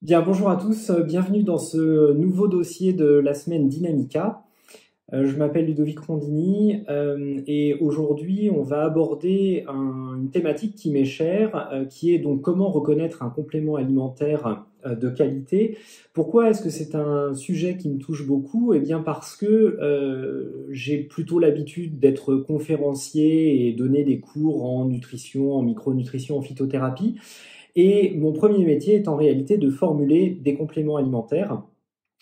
Bien, bonjour à tous, bienvenue dans ce nouveau dossier de la semaine Dynamica. Je m'appelle Ludovic Rondini et aujourd'hui on va aborder une thématique qui m'est chère, qui est donc comment reconnaître un complément alimentaire de qualité. Pourquoi est-ce que c'est un sujet qui me touche beaucoup? Eh bien parce que j'ai plutôt l'habitude d'être conférencier et donner des cours en nutrition, en micronutrition, en phytothérapie. Et mon premier métier est en réalité de formuler des compléments alimentaires.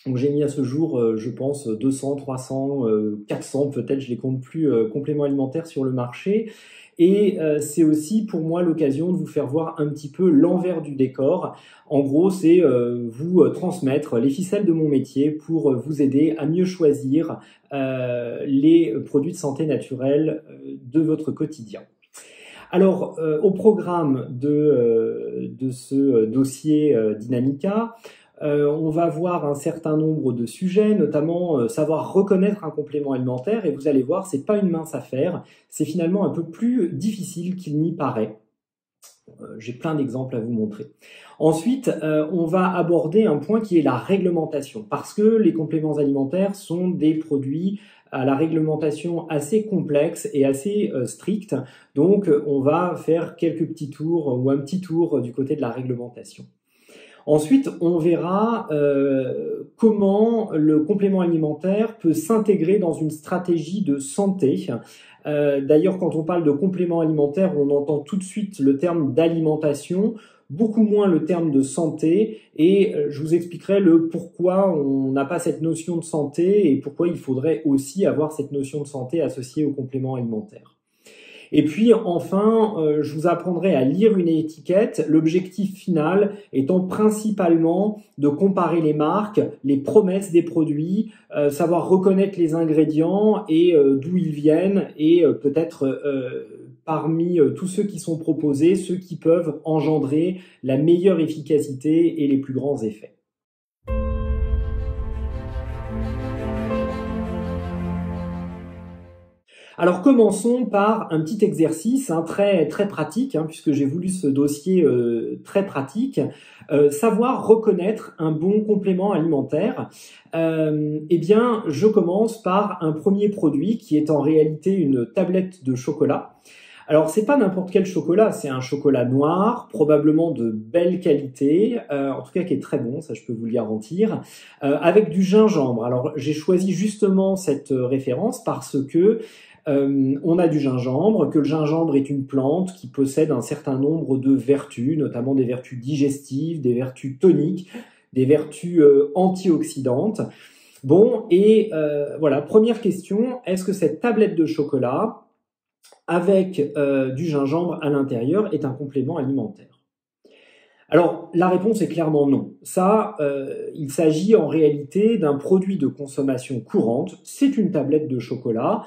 Donc j'ai mis à ce jour, je pense, 200, 300, 400 peut-être, je les compte plus, compléments alimentaires sur le marché. Et c'est aussi pour moi l'occasion de vous faire voir un petit peu l'envers du décor. En gros, c'est vous transmettre les ficelles de mon métier pour vous aider à mieux choisir les produits de santé naturelle de votre quotidien. Alors, au programme de ce dossier Dynamica, on va voir un certain nombre de sujets, notamment savoir reconnaître un complément alimentaire. Et vous allez voir, c'est pas une mince affaire. C'est finalement un peu plus difficile qu'il n'y paraît. J'ai plein d'exemples à vous montrer. Ensuite, on va aborder un point qui est la réglementation, parce que les compléments alimentaires sont des produits à la réglementation assez complexe et assez stricte. Donc, on va faire quelques petits tours ou un petit tour du côté de la réglementation. Ensuite, on verra comment le complément alimentaire peut s'intégrer dans une stratégie de santé. D'ailleurs, quand on parle de complément alimentaire, on entend tout de suite le terme d'alimentation, beaucoup moins le terme de santé, et je vous expliquerai le pourquoi on n'a pas cette notion de santé et pourquoi il faudrait aussi avoir cette notion de santé associée au complément alimentaire. Et puis enfin, je vous apprendrai à lire une étiquette, l'objectif final étant principalement de comparer les marques, les promesses des produits, savoir reconnaître les ingrédients et d'où ils viennent, et peut-être parmi tous ceux qui sont proposés, ceux qui peuvent engendrer la meilleure efficacité et les plus grands effets. Alors commençons par un petit exercice très pratique, puisque j'ai voulu ce dossier très pratique, savoir reconnaître un bon complément alimentaire. Eh bien, je commence par un premier produit qui est en réalité une tablette de chocolat. Alors, c'est pas n'importe quel chocolat, c'est un chocolat noir, probablement de belle qualité, en tout cas qui est très bon, ça je peux vous le garantir, avec du gingembre. Alors, j'ai choisi justement cette référence parce que on a du gingembre, que le gingembre est une plante qui possède un certain nombre de vertus, notamment des vertus digestives, des vertus toniques, des vertus antioxydantes. Bon, et voilà, première question, est-ce que cette tablette de chocolat avec du gingembre à l'intérieur est un complément alimentaire? Alors, la réponse est clairement non. Ça, il s'agit en réalité d'un produit de consommation courante. C'est une tablette de chocolat.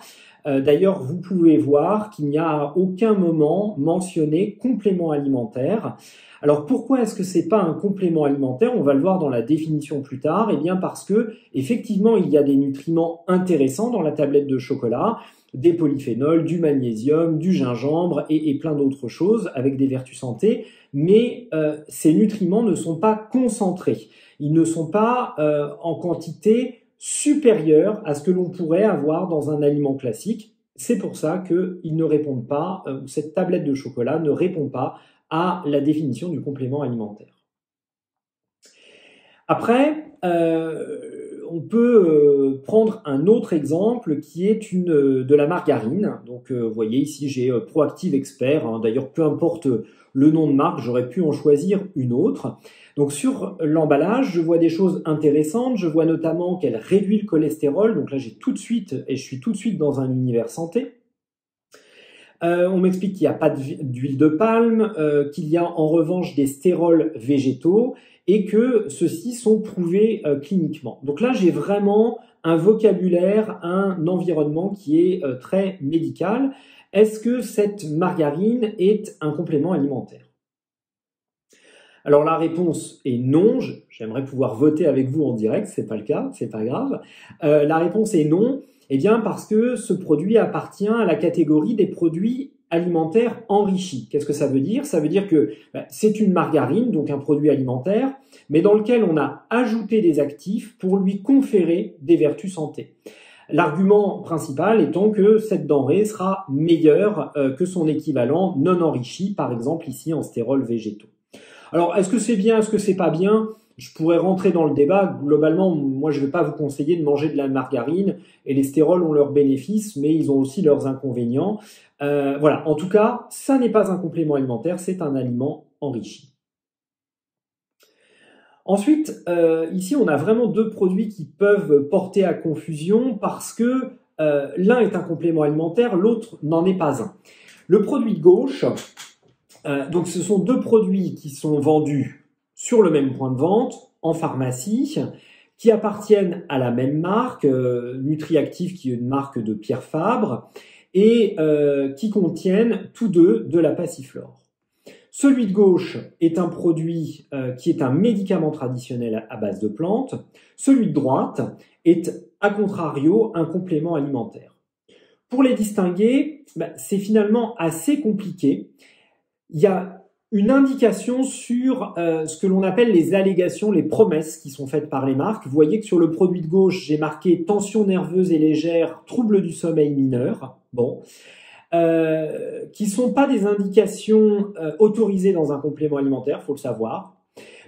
D'ailleurs, vous pouvez voir qu'il n'y a à aucun moment mentionné complément alimentaire. Alors, pourquoi est-ce que c'est pas un complément alimentaire? On va le voir dans la définition plus tard. Eh bien, parce que, effectivement, il y a des nutriments intéressants dans la tablette de chocolat, des polyphénols, du magnésium, du gingembre et plein d'autres choses avec des vertus santé, mais ces nutriments ne sont pas concentrés. Ils ne sont pas en quantité supérieure à ce que l'on pourrait avoir dans un aliment classique. C'est pour ça qu'ils ne répondent pas, cette tablette de chocolat ne répond pas à la définition du complément alimentaire. Après, on peut prendre un autre exemple qui est de la margarine. Donc, vous voyez ici, j'ai Proactive Expert. D'ailleurs, peu importe le nom de marque, j'aurais pu en choisir une autre. Donc, sur l'emballage, je vois des choses intéressantes. Je vois notamment qu'elle réduit le cholestérol. Donc là, je suis tout de suite dans un univers santé. On m'explique qu'il n'y a pas d'huile de palme, qu'il y a en revanche des stérols végétaux et que ceux-ci sont prouvés cliniquement. Donc là, j'ai vraiment un vocabulaire, un environnement qui est très médical. Est-ce que cette margarine est un complément alimentaire? Alors la réponse est non. J'aimerais pouvoir voter avec vous en direct, c'est pas le cas, c'est pas grave. La réponse est non. Eh bien parce que ce produit appartient à la catégorie des produits alimentaires enrichis. Qu'est-ce que ça veut dire? Ça veut dire que c'est une margarine, donc un produit alimentaire, mais dans lequel on a ajouté des actifs pour lui conférer des vertus santé. L'argument principal étant que cette denrée sera meilleure que son équivalent non enrichi, par exemple ici en stérols végétaux. Alors, est-ce que c'est bien, est-ce que c'est pas bien? Je pourrais rentrer dans le débat. Globalement, moi, je ne vais pas vous conseiller de manger de la margarine, et les stérols ont leurs bénéfices, mais ils ont aussi leurs inconvénients. Voilà. En tout cas, ça n'est pas un complément alimentaire, c'est un aliment enrichi. Ensuite, ici, on a vraiment deux produits qui peuvent porter à confusion parce que l'un est un complément alimentaire, l'autre n'en est pas un. Le produit de gauche, donc ce sont deux produits qui sont vendus sur le même point de vente, en pharmacie, qui appartiennent à la même marque, Nutriactive, qui est une marque de Pierre Fabre, et qui contiennent tous deux de la passiflore. Celui de gauche est un produit qui est un médicament traditionnel à base de plantes. Celui de droite est, à contrario, un complément alimentaire. Pour les distinguer, c'est finalement assez compliqué. Il y a une indication sur ce que l'on appelle les allégations, les promesses qui sont faites par les marques. Vous voyez que sur le produit de gauche, j'ai marqué tension nerveuse et légère, trouble du sommeil mineur. Bon. Qui sont pas des indications autorisées dans un complément alimentaire, faut le savoir.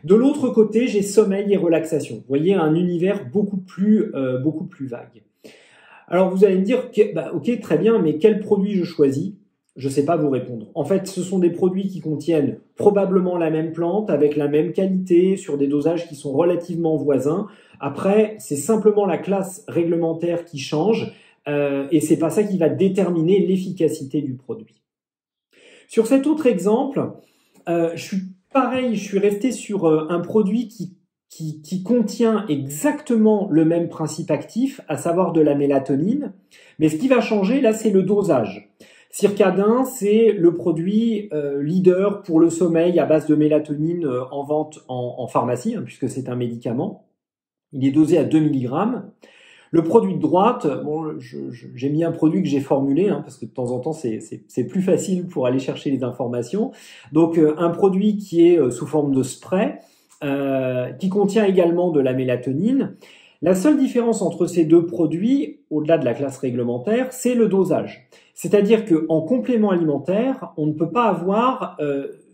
De l'autre côté, j'ai sommeil et relaxation. Vous voyez, un univers beaucoup plus vague. Alors vous allez me dire, ok, très bien, mais quel produit je choisis? Je ne sais pas vous répondre. En fait, ce sont des produits qui contiennent probablement la même plante, avec la même qualité, sur des dosages qui sont relativement voisins. Après, c'est simplement la classe réglementaire qui change. Et c'est pas ça qui va déterminer l'efficacité du produit. Sur cet autre exemple, je suis resté sur un produit qui contient exactement le même principe actif, à savoir de la mélatonine, mais ce qui va changer là, c'est le dosage. Circadin, c'est le produit leader pour le sommeil à base de mélatonine en vente en pharmacie, hein, puisque c'est un médicament. Il est dosé à 2 mg. Le produit de droite, bon, j'ai mis un produit que j'ai formulé, hein, parce que de temps en temps, c'est plus facile pour aller chercher les informations. Donc, un produit qui est sous forme de spray, qui contient également de la mélatonine. La seule différence entre ces deux produits, au-delà de la classe réglementaire, c'est le dosage. C'est-à-dire qu'en complément alimentaire, on ne peut pas avoir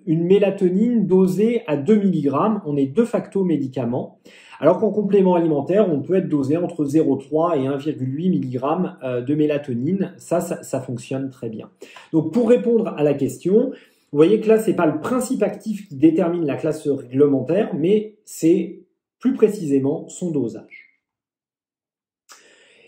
une mélatonine dosée à 2 mg, on est de facto médicament. Alors qu'en complément alimentaire, on peut être dosé entre 0,3 et 1,8 mg de mélatonine. Ça fonctionne très bien. Donc, pour répondre à la question, vous voyez que là, c'est pas le principe actif qui détermine la classe réglementaire, mais c'est plus précisément son dosage.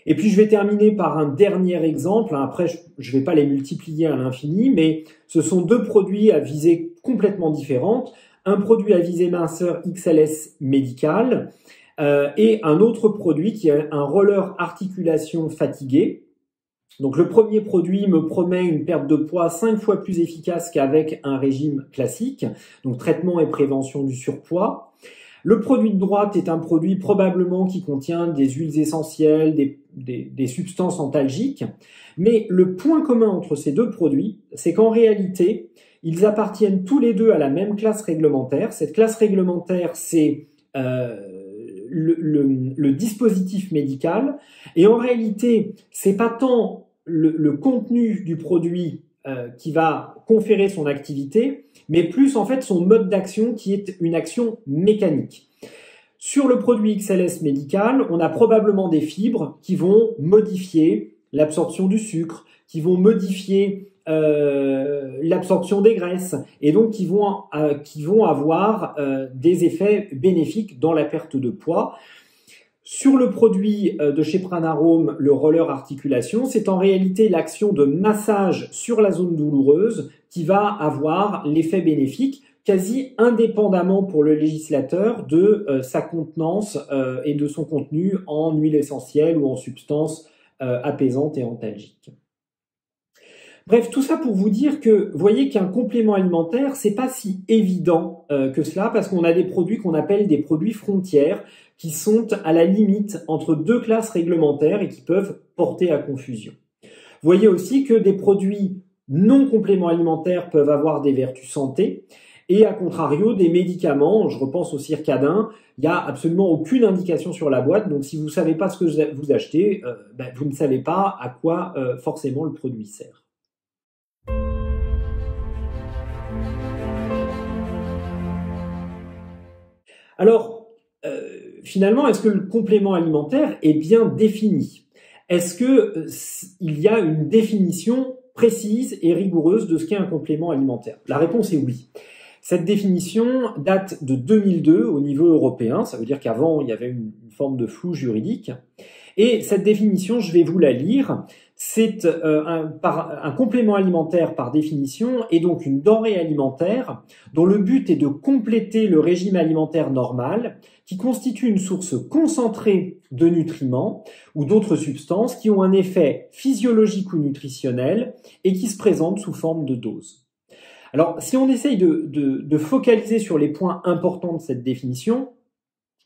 Et puis, je vais terminer par un dernier exemple. Après, je vais pas les multiplier à l'infini, mais ce sont deux produits à visée complètement différente. Un produit à visée minceur XLS médical et un autre produit qui est un roller articulation fatigué. Donc le premier produit me promet une perte de poids 5 fois plus efficace qu'avec un régime classique, donc traitement et prévention du surpoids. Le produit de droite est un produit probablement qui contient des huiles essentielles, des substances antalgiques. Mais le point commun entre ces deux produits, c'est qu'en réalité, ils appartiennent tous les deux à la même classe réglementaire. Cette classe réglementaire, c'est le dispositif médical. Et en réalité, c'est pas tant le contenu du produit qui va conférer son activité, mais plus en fait son mode d'action qui est une action mécanique. Sur le produit XLS médical, on a probablement des fibres qui vont modifier l'absorption du sucre, qui vont modifier l'absorption des graisses et donc qui vont avoir des effets bénéfiques dans la perte de poids. Sur le produit de chez Pranarome, le roller articulation, c'est en réalité l'action de massage sur la zone douloureuse qui va avoir l'effet bénéfique quasi indépendamment pour le législateur de sa contenance et de son contenu en huile essentielle ou en substances apaisantes et antalgiques. Bref, tout ça pour vous dire que, vous voyez qu'un complément alimentaire, c'est pas si évident que cela, parce qu'on a des produits qu'on appelle des produits frontières, qui sont à la limite entre deux classes réglementaires et qui peuvent porter à confusion. Vous voyez aussi que des produits non compléments alimentaires peuvent avoir des vertus santé, et à contrario, des médicaments, je repense au Circadin, il n'y a absolument aucune indication sur la boîte, donc si vous ne savez pas ce que vous achetez, vous ne savez pas à quoi forcément le produit sert. Alors, finalement, est-ce que le complément alimentaire est bien défini? Est-ce qu'il y a une définition précise et rigoureuse de ce qu'est un complément alimentaire? La réponse est oui. Cette définition date de 2002 au niveau européen, ça veut dire qu'avant il y avait une forme de flou juridique. Et cette définition, je vais vous la lire, c'est un complément alimentaire par définition est donc une denrée alimentaire dont le but est de compléter le régime alimentaire normal qui constitue une source concentrée de nutriments ou d'autres substances qui ont un effet physiologique ou nutritionnel et qui se présentent sous forme de dose. Alors, si on essaye de focaliser sur les points importants de cette définition,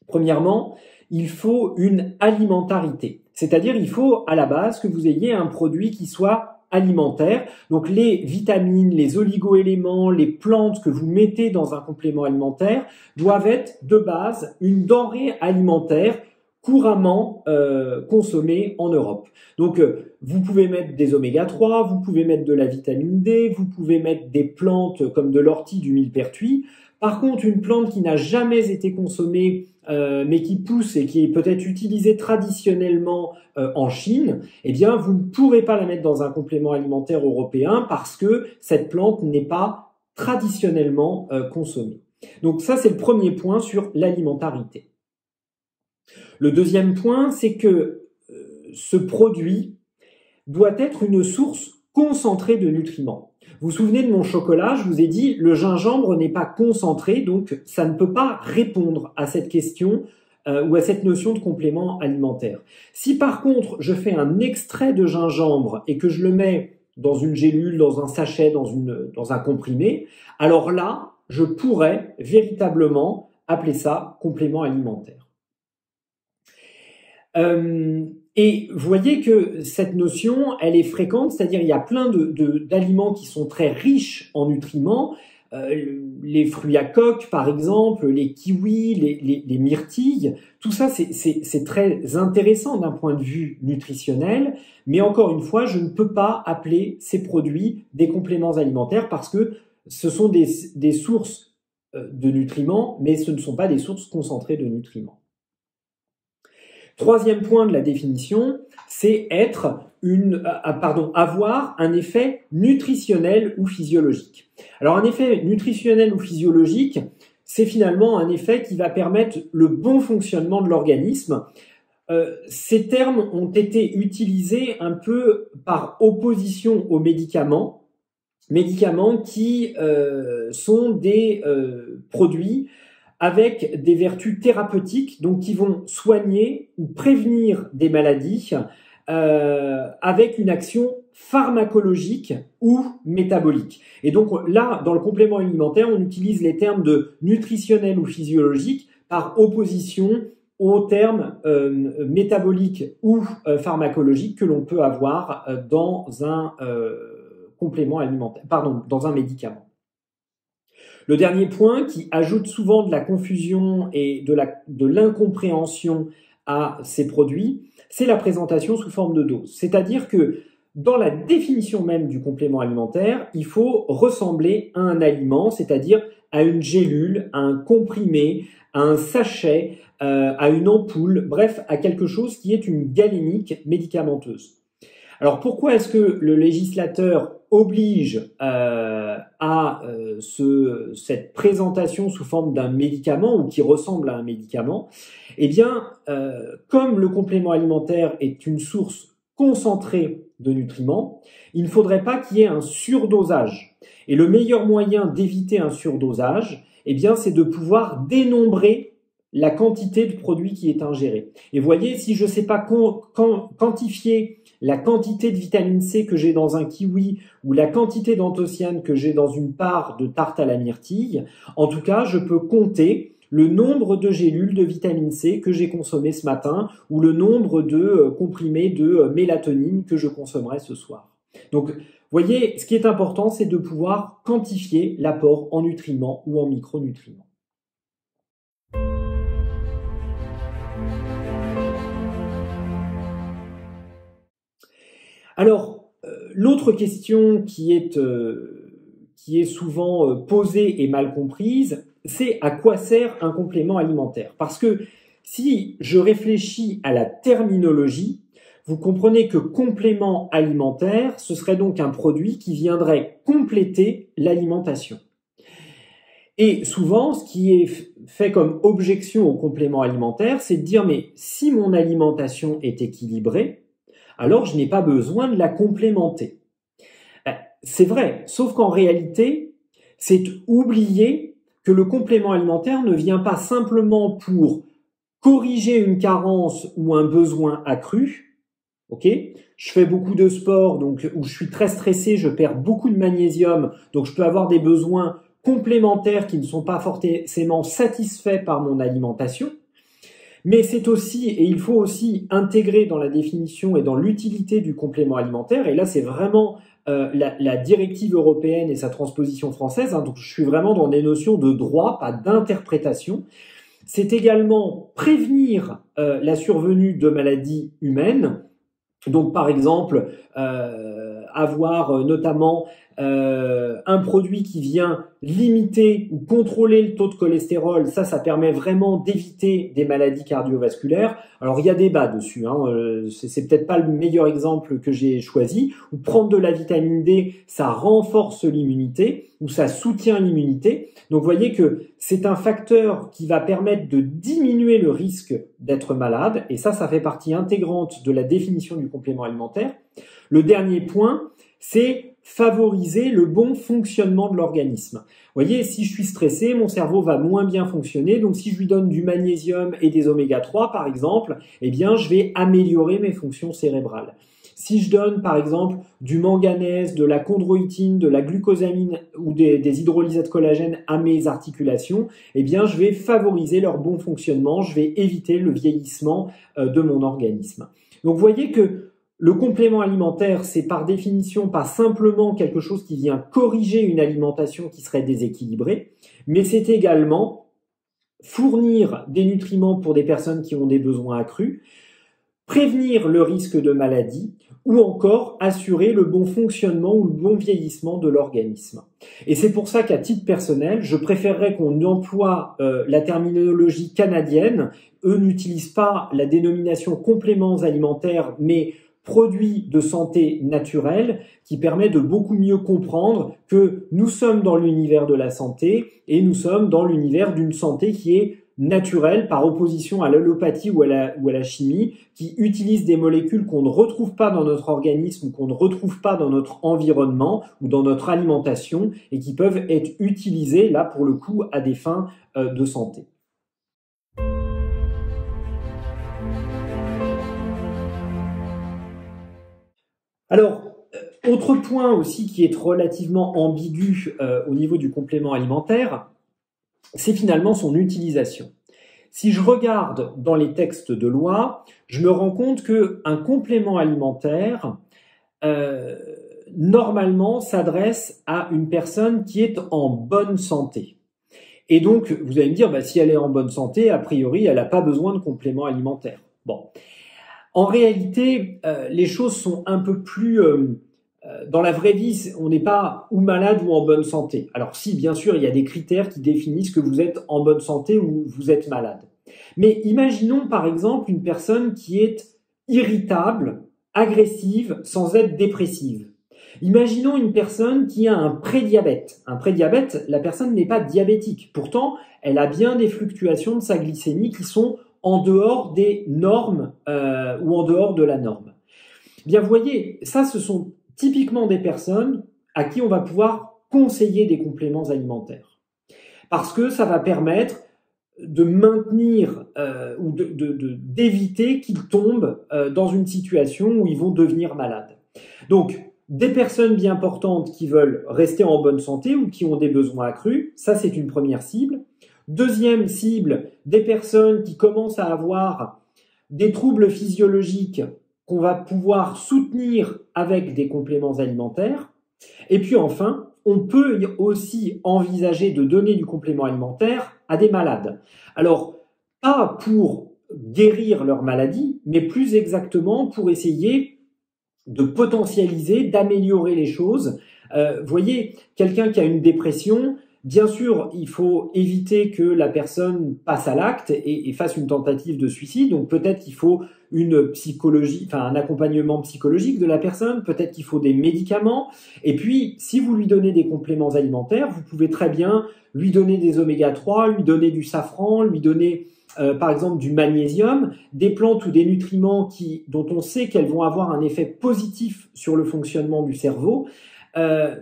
premièrement, il faut une alimentarité. C'est-à-dire, il faut à la base que vous ayez un produit qui soit alimentaire. Donc, les vitamines, les oligo-éléments, les plantes que vous mettez dans un complément alimentaire doivent être de base une denrée alimentaire couramment consommée en Europe. Donc, vous pouvez mettre des oméga 3, vous pouvez mettre de la vitamine D, vous pouvez mettre des plantes comme de l'ortie, du millepertuis. Par contre, une plante qui n'a jamais été consommée, mais qui pousse et qui est peut-être utilisée traditionnellement en Chine, eh bien, vous ne pourrez pas la mettre dans un complément alimentaire européen parce que cette plante n'est pas traditionnellement consommée. Donc ça, c'est le premier point sur l'alimentarité. Le deuxième point, c'est que ce produit doit être une source concentrée de nutriments. Vous vous souvenez de mon chocolat, je vous ai dit, le gingembre n'est pas concentré, donc ça ne peut pas répondre à cette question ou à cette notion de complément alimentaire. Si par contre, je fais un extrait de gingembre et que je le mets dans une gélule, dans un sachet, dans un comprimé, alors là, je pourrais véritablement appeler ça complément alimentaire. Et vous voyez que cette notion, elle est fréquente, c'est-à-dire il y a plein d'aliments qui sont très riches en nutriments, les fruits à coque par exemple, les kiwis, les myrtilles, tout ça c'est très intéressant d'un point de vue nutritionnel, mais encore une fois, je ne peux pas appeler ces produits des compléments alimentaires parce que ce sont des sources de nutriments, mais ce ne sont pas des sources concentrées de nutriments. Troisième point de la définition, c'est avoir un effet nutritionnel ou physiologique. Alors un effet nutritionnel ou physiologique, c'est finalement un effet qui va permettre le bon fonctionnement de l'organisme. Ces termes ont été utilisés un peu par opposition aux médicaments qui sont des produits avec des vertus thérapeutiques, donc qui vont soigner ou prévenir des maladies avec une action pharmacologique ou métabolique. Et donc là, dans le complément alimentaire, on utilise les termes de nutritionnel ou physiologique par opposition aux termes métaboliques ou pharmacologiques que l'on peut avoir dans un complément alimentaire, dans un médicament. Le dernier point qui ajoute souvent de la confusion et de l'incompréhension à ces produits, c'est la présentation sous forme de dose. C'est-à-dire que dans la définition même du complément alimentaire, il faut ressembler à un aliment, c'est-à-dire à une gélule, à un comprimé, à un sachet, à une ampoule, bref, à quelque chose qui est une galénique médicamenteuse. Alors pourquoi est-ce que le législateur oblige cette présentation sous forme d'un médicament ou qui ressemble à un médicament? Eh bien, comme le complément alimentaire est une source concentrée de nutriments, il ne faudrait pas qu'il y ait un surdosage. Et le meilleur moyen d'éviter un surdosage, eh bien, c'est de pouvoir dénombrer la quantité de produit qui est ingéré. Et voyez, si je ne sais pas quantifier la quantité de vitamine C que j'ai dans un kiwi ou la quantité d'anthocyanes que j'ai dans une part de tarte à la myrtille. En tout cas, je peux compter le nombre de gélules de vitamine C que j'ai consommé ce matin ou le nombre de comprimés de mélatonine que je consommerai ce soir. Donc, voyez, ce qui est important, c'est de pouvoir quantifier l'apport en nutriments ou en micronutriments. Alors, l'autre question qui est souvent posée et mal comprise, c'est à quoi sert un complément alimentaire? Parce que si je réfléchis à la terminologie, vous comprenez que complément alimentaire, ce serait donc un produit qui viendrait compléter l'alimentation. Et souvent, ce qui est fait comme objection au complément alimentaire, c'est de dire, mais si mon alimentation est équilibrée, alors je n'ai pas besoin de la complémenter. C'est vrai, sauf qu'en réalité, c'est oublier que le complément alimentaire ne vient pas simplement pour corriger une carence ou un besoin accru. Ok, je fais beaucoup de sport, donc où je suis très stressé, je perds beaucoup de magnésium, donc je peux avoir des besoins complémentaires qui ne sont pas forcément satisfaits par mon alimentation. Mais c'est aussi, et il faut aussi intégrer dans la définition et dans l'utilité du complément alimentaire, et là c'est vraiment la directive européenne et sa transposition française, hein, donc je suis vraiment dans des notions de droit, pas d'interprétation. C'est également prévenir la survenue de maladies humaines. Donc par exemple, avoir notamment un produit qui vient limiter ou contrôler le taux de cholestérol, ça permet vraiment d'éviter des maladies cardiovasculaires. Alors il y a débat dessus, hein, c'est peut-être pas le meilleur exemple que j'ai choisi. Ou prendre de la vitamine D, ça renforce l'immunité ou ça soutient l'immunité. Donc vous voyez que c'est un facteur qui va permettre de diminuer le risque d'être malade, et ça fait partie intégrante de la définition du complément alimentaire. Le dernier point, c'est favoriser le bon fonctionnement de l'organisme. Vous voyez, si je suis stressé, mon cerveau va moins bien fonctionner, donc si je lui donne du magnésium et des oméga 3 par exemple, eh bien je vais améliorer mes fonctions cérébrales. Si je donne par exemple du manganèse, de la chondroïtine, de la glucosamine ou des hydrolysats de collagène à mes articulations, eh bien je vais favoriser leur bon fonctionnement, je vais éviter le vieillissement de mon organisme. Donc vous voyez que le complément alimentaire, c'est par définition pas simplement quelque chose qui vient corriger une alimentation qui serait déséquilibrée, mais c'est également fournir des nutriments pour des personnes qui ont des besoins accrus, prévenir le risque de maladie ou encore assurer le bon fonctionnement ou le bon vieillissement de l'organisme. Et c'est pour ça qu'à titre personnel, je préférerais qu'on emploie la terminologie canadienne. Eux n'utilisent pas la dénomination compléments alimentaires, mais produits de santé naturelle, qui permet de beaucoup mieux comprendre que nous sommes dans l'univers de la santé et nous sommes dans l'univers d'une santé qui est naturelle par opposition à l'allopathie ou à la chimie, qui utilise des molécules qu'on ne retrouve pas dans notre organisme ou qu'on ne retrouve pas dans notre environnement ou dans notre alimentation et qui peuvent être utilisées là pour le coup à des fins de santé. Alors, autre point aussi qui est relativement ambigu au niveau du complément alimentaire, c'est finalement son utilisation. Si je regarde dans les textes de loi, je me rends compte qu'un complément alimentaire, normalement, s'adresse à une personne qui est en bonne santé. Et donc, vous allez me dire, si elle est en bonne santé, a priori, elle n'a pas besoin de complément alimentaire. Bon. En réalité, les choses sont un peu plus... dans la vraie vie, on n'est pas ou malade ou en bonne santé. Alors si, bien sûr, il y a des critères qui définissent que vous êtes en bonne santé ou vous êtes malade. Mais imaginons par exemple une personne qui est irritable, agressive, sans être dépressive. Imaginons une personne qui a un prédiabète. Un prédiabète, la personne n'est pas diabétique. Pourtant, elle a bien des fluctuations de sa glycémie qui sont en dehors des normes ou en dehors de la norme. Bien, vous voyez, ça, ce sont typiquement des personnes à qui on va pouvoir conseiller des compléments alimentaires. Parce que ça va permettre de maintenir ou d'éviter qu'ils tombent dans une situation où ils vont devenir malades. Donc, des personnes bien portantes qui veulent rester en bonne santé ou qui ont des besoins accrus, ça c'est une première cible. Deuxième cible, des personnes qui commencent à avoir des troubles physiologiques qu'on va pouvoir soutenir avec des compléments alimentaires. Et puis enfin, on peut aussi envisager de donner du complément alimentaire à des malades. Alors, pas pour guérir leur maladie, mais plus exactement pour essayer de potentialiser, d'améliorer les choses. Voyez, quelqu'un qui a une dépression, bien sûr, il faut éviter que la personne passe à l'acte et fasse une tentative de suicide. Donc peut-être qu'il faut une psychologie, enfin un accompagnement psychologique de la personne, peut-être qu'il faut des médicaments. Et puis, si vous lui donnez des compléments alimentaires, vous pouvez très bien lui donner des oméga 3, lui donner du safran, lui donner par exemple du magnésium, des plantes ou des nutriments dont on sait qu'elles vont avoir un effet positif sur le fonctionnement du cerveau,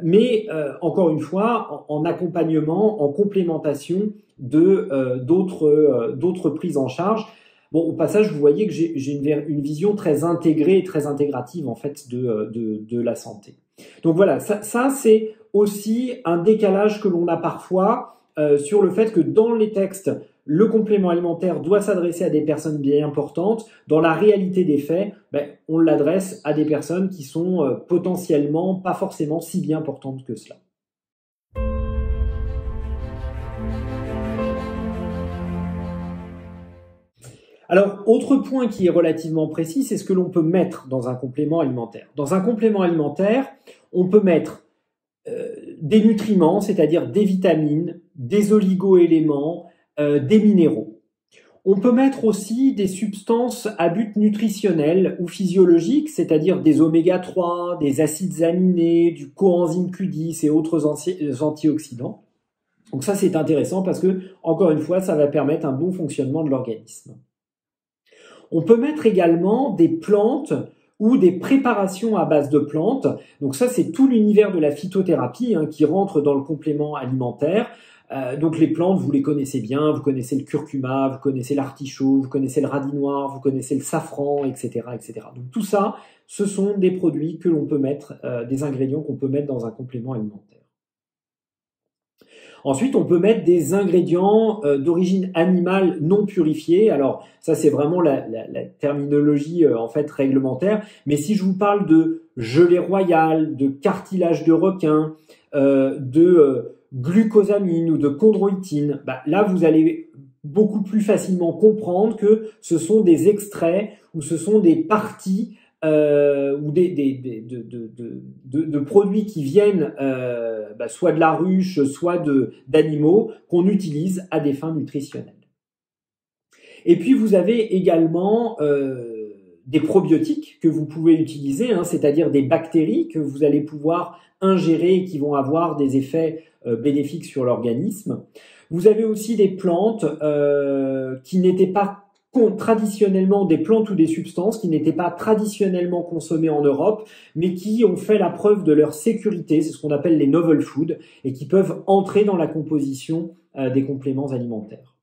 mais encore une fois, en accompagnement, en complémentation d'autres prises en charge. Bon, au passage, vous voyez que j'ai une vision très intégrée et très intégrative en fait de la santé. Donc voilà, ça c'est aussi un décalage que l'on a parfois sur le fait que dans les textes, le complément alimentaire doit s'adresser à des personnes bien importantes. Dans la réalité des faits, on l'adresse à des personnes qui sont potentiellement pas forcément si bien portantes que cela. Alors, autre point qui est relativement précis, c'est ce que l'on peut mettre dans un complément alimentaire. Dans un complément alimentaire, on peut mettre des nutriments, c'est-à-dire des vitamines, des oligo-éléments, des minéraux. On peut mettre aussi des substances à but nutritionnel ou physiologique, c'est-à-dire des oméga 3, des acides aminés, du coenzyme Q10 et autres antioxydants. Donc ça, c'est intéressant parce que, encore une fois, ça va permettre un bon fonctionnement de l'organisme. On peut mettre également des plantes ou des préparations à base de plantes. Donc ça, c'est tout l'univers de la phytothérapie qui rentre dans le complément alimentaire. Donc les plantes, vous les connaissez bien, vous connaissez le curcuma, vous connaissez l'artichaut, vous connaissez le radis noir, vous connaissez le safran, etc., etc. Donc tout ça, ce sont des produits que l'on peut mettre, des ingrédients qu'on peut mettre dans un complément alimentaire. Ensuite, on peut mettre des ingrédients d'origine animale non purifiés. Alors ça, c'est vraiment la terminologie en fait réglementaire. Mais si je vous parle de gelée royale, de cartilage de requin, de glucosamine ou de chondroïtine, là vous allez beaucoup plus facilement comprendre que ce sont des extraits ou ce sont des parties ou de produits qui viennent soit de la ruche, soit d'animaux qu'on utilise à des fins nutritionnelles. Et puis vous avez également des probiotiques que vous pouvez utiliser, c'est-à-dire des bactéries que vous allez pouvoir ingérer et qui vont avoir des effets bénéfiques sur l'organisme. Vous avez aussi des plantes qui n'étaient pas traditionnellement, des plantes ou des substances qui n'étaient pas traditionnellement consommées en Europe, mais qui ont fait la preuve de leur sécurité, c'est ce qu'on appelle les novel foods, et qui peuvent entrer dans la composition des compléments alimentaires.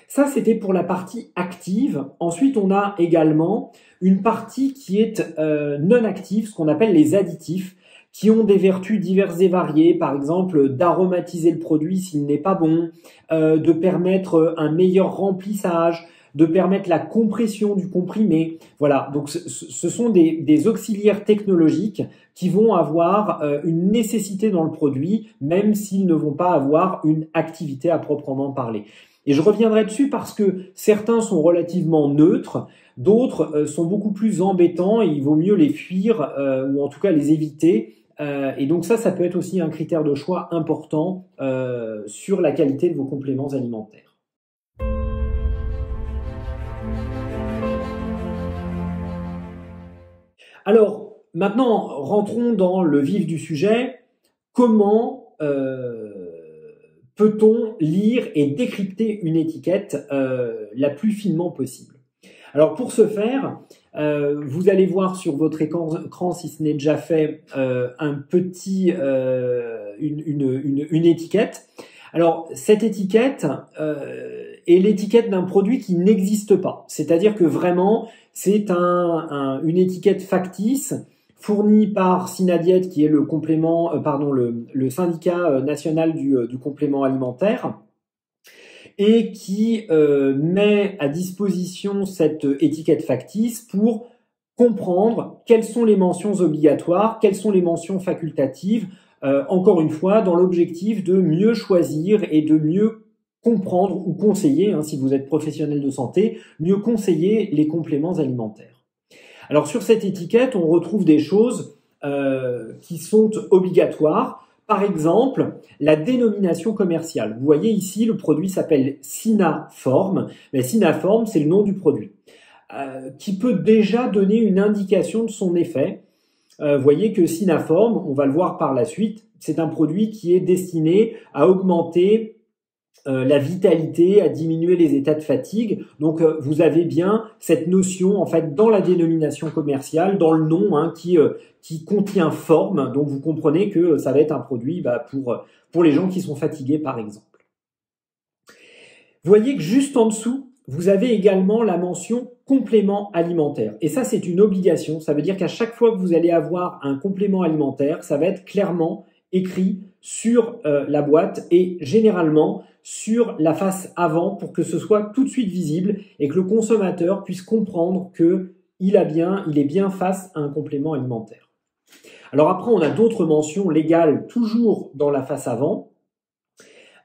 Ça, c'était pour la partie active. Ensuite, on a également une partie qui est non active, ce qu'on appelle les additifs, qui ont des vertus diverses et variées, par exemple d'aromatiser le produit s'il n'est pas bon, de permettre un meilleur remplissage, de permettre la compression du comprimé. Voilà, donc ce sont des auxiliaires technologiques qui vont avoir une nécessité dans le produit, même s'ils ne vont pas avoir une activité à proprement parler. Et je reviendrai dessus parce que certains sont relativement neutres, d'autres sont beaucoup plus embêtants et il vaut mieux les fuir ou en tout cas les éviter. Et donc ça peut être aussi un critère de choix important sur la qualité de vos compléments alimentaires. Alors, maintenant, rentrons dans le vif du sujet. Comment peut-on lire et décrypter une étiquette la plus finement possible? Alors, pour ce faire, vous allez voir sur votre écran, si ce n'est déjà fait, une étiquette. Alors, cette étiquette est l'étiquette d'un produit qui n'existe pas. C'est-à-dire que vraiment, c'est une étiquette factice fournie par Synadiète, qui est le complément, le syndicat national du complément alimentaire, et qui met à disposition cette étiquette factice pour comprendre quelles sont les mentions obligatoires, quelles sont les mentions facultatives, encore une fois, dans l'objectif de mieux choisir et de mieux comprendre ou conseiller, si vous êtes professionnel de santé, mieux conseiller les compléments alimentaires. Alors sur cette étiquette, on retrouve des choses qui sont obligatoires. Par exemple, la dénomination commerciale. Vous voyez ici, le produit s'appelle Synaform. Mais Synaform, c'est le nom du produit, qui peut déjà donner une indication de son effet. Vous voyez que Synaform, on va le voir par la suite, c'est un produit qui est destiné à augmenter la vitalité, à diminuer les états de fatigue. Donc vous avez bien cette notion en fait dans la dénomination commerciale, dans le nom qui contient forme. Donc vous comprenez que ça va être un produit pour les gens qui sont fatigués par exemple. Vous voyez que juste en dessous, vous avez également la mention complément alimentaire. Et ça, c'est une obligation. Ça veut dire qu'à chaque fois que vous allez avoir un complément alimentaire, ça va être clairement écrit sur la boîte et généralement sur la face avant pour que ce soit tout de suite visible et que le consommateur puisse comprendre qu'il est bien face à un complément alimentaire. Alors après, on a d'autres mentions légales toujours dans la face avant.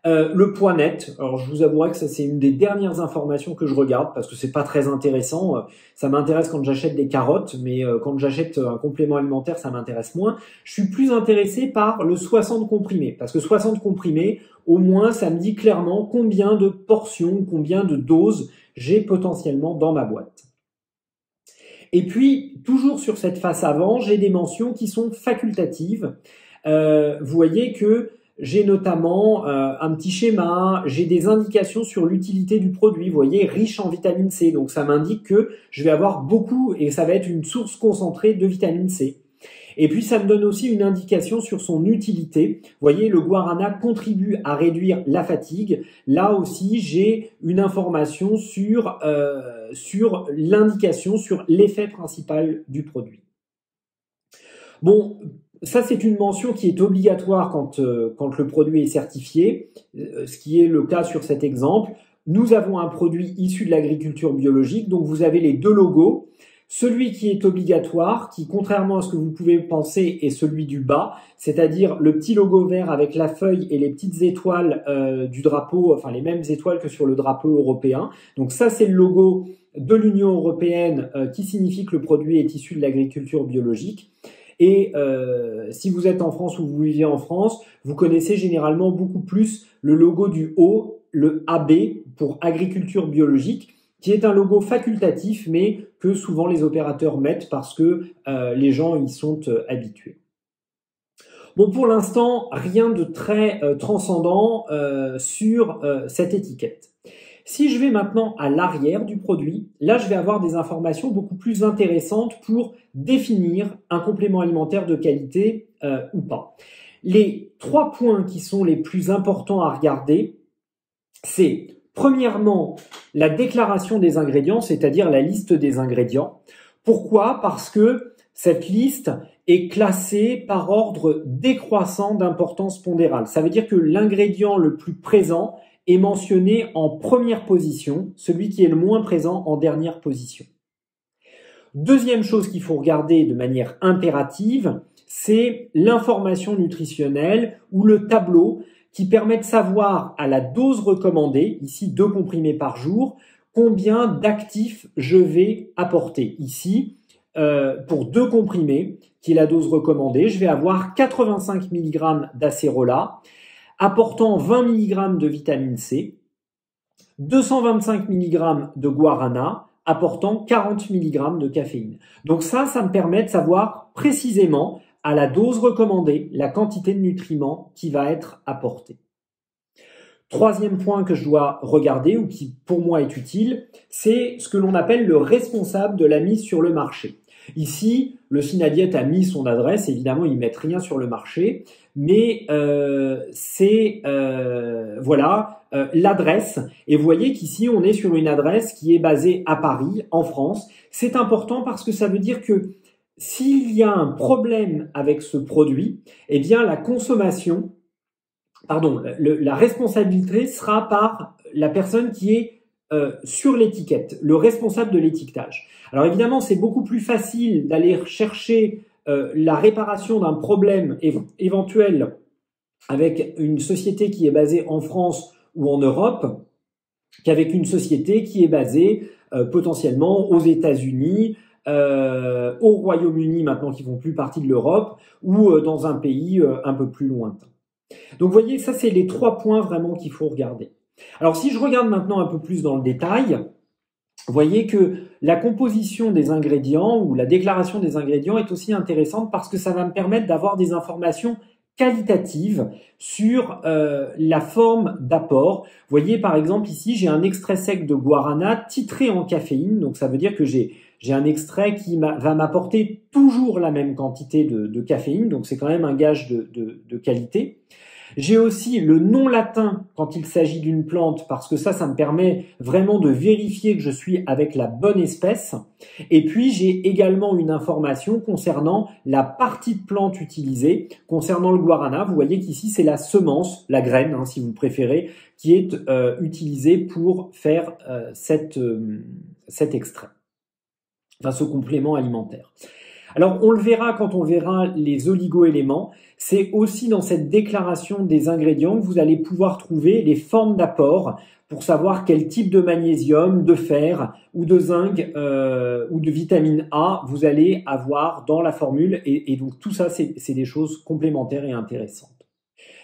Le poids net, alors je vous avouerai que ça c'est une des dernières informations que je regarde parce que c'est pas très intéressant. Ça m'intéresse quand j'achète des carottes, mais quand j'achète un complément alimentaire, ça m'intéresse moins. Je suis plus intéressé par le 60 comprimés parce que 60 comprimés, au moins ça me dit clairement combien de portions, combien de doses j'ai potentiellement dans ma boîte. Et puis, toujours sur cette face avant, j'ai des mentions qui sont facultatives. Vous voyez que j'ai notamment un petit schéma, j'ai des indications sur l'utilité du produit, vous voyez, riche en vitamine C. Donc ça m'indique que je vais avoir beaucoup et ça va être une source concentrée de vitamine C. Et puis ça me donne aussi une indication sur son utilité. Vous voyez, le guarana contribue à réduire la fatigue. Là aussi, j'ai une information sur l'indication, sur l'effet principal du produit. Bon, ça, c'est une mention qui est obligatoire quand le produit est certifié, ce qui est le cas sur cet exemple. Nous avons un produit issu de l'agriculture biologique, donc vous avez les deux logos. Celui qui est obligatoire, qui contrairement à ce que vous pouvez penser, est celui du bas, c'est-à-dire le petit logo vert avec la feuille et les petites étoiles du drapeau, enfin les mêmes étoiles que sur le drapeau européen. Donc ça, c'est le logo de l'Union européenne qui signifie que le produit est issu de l'agriculture biologique. Et si vous êtes en France ou vous vivez en France, vous connaissez généralement beaucoup plus le logo du haut, le AB pour agriculture biologique, qui est un logo facultatif, mais que souvent les opérateurs mettent parce que les gens y sont habitués. Bon, pour l'instant, rien de très transcendant sur cette étiquette. Si je vais maintenant à l'arrière du produit, là je vais avoir des informations beaucoup plus intéressantes pour définir un complément alimentaire de qualité ou pas. Les 3 points qui sont les plus importants à regarder, c'est premièrement la déclaration des ingrédients, c'est-à-dire la liste des ingrédients. Pourquoi? Parce que cette liste est classée par ordre décroissant d'importance pondérale. Ça veut dire que l'ingrédient le plus présent est mentionné en première position, celui qui est le moins présent en dernière position. Deuxième chose qu'il faut regarder de manière impérative, c'est l'information nutritionnelle ou le tableau qui permet de savoir à la dose recommandée, ici 2 comprimés par jour, combien d'actifs je vais apporter. Ici, pour 2 comprimés, qui est la dose recommandée, je vais avoir 85 mg d'acérola, apportant 20 mg de vitamine C, 225 mg de guarana, apportant 40 mg de caféine. Donc ça me permet de savoir précisément à la dose recommandée la quantité de nutriments qui va être apportée. Troisième point que je dois regarder ou qui pour moi est utile, c'est ce que l'on appelle le responsable de la mise sur le marché. Ici, le Synadiète a mis son adresse, évidemment ils mettent rien sur le marché, mais c'est voilà l'adresse. Et vous voyez qu'ici on est sur une adresse qui est basée à Paris, en France. C'est important parce que ça veut dire que s'il y a un problème avec ce produit, eh bien la consommation, la responsabilité sera par la personne qui est sur l'étiquette, le responsable de l'étiquetage. Alors évidemment, c'est beaucoup plus facile d'aller chercher la réparation d'un problème éventuel avec une société qui est basée en France ou en Europe qu'avec une société qui est basée potentiellement aux États-Unis, au Royaume-Uni maintenant qui font plus partie de l'Europe ou dans un pays un peu plus lointain. Donc vous voyez, ça c'est les 3 points vraiment qu'il faut regarder. Alors si je regarde maintenant un peu plus dans le détail, vous voyez que la composition des ingrédients ou la déclaration des ingrédients est aussi intéressante parce que ça va me permettre d'avoir des informations qualitatives sur la forme d'apport. Vous voyez par exemple ici, j'ai un extrait sec de guarana titré en caféine, donc ça veut dire que j'ai un extrait qui va m'apporter toujours la même quantité de caféine, donc c'est quand même un gage de qualité. J'ai aussi le nom latin quand il s'agit d'une plante, parce que ça me permet vraiment de vérifier que je suis avec la bonne espèce. Et puis, j'ai également une information concernant la partie de plante utilisée. Concernant le guarana, vous voyez qu'ici, c'est la semence, la graine, hein, si vous préférez, qui est utilisée pour faire cet extrait, enfin ce complément alimentaire. Alors, on le verra quand on verra les oligo-éléments. C'est aussi dans cette déclaration des ingrédients que vous allez pouvoir trouver les formes d'apport pour savoir quel type de magnésium, de fer ou de zinc ou de vitamine A vous allez avoir dans la formule. Et donc, tout ça, c'est des choses complémentaires et intéressantes.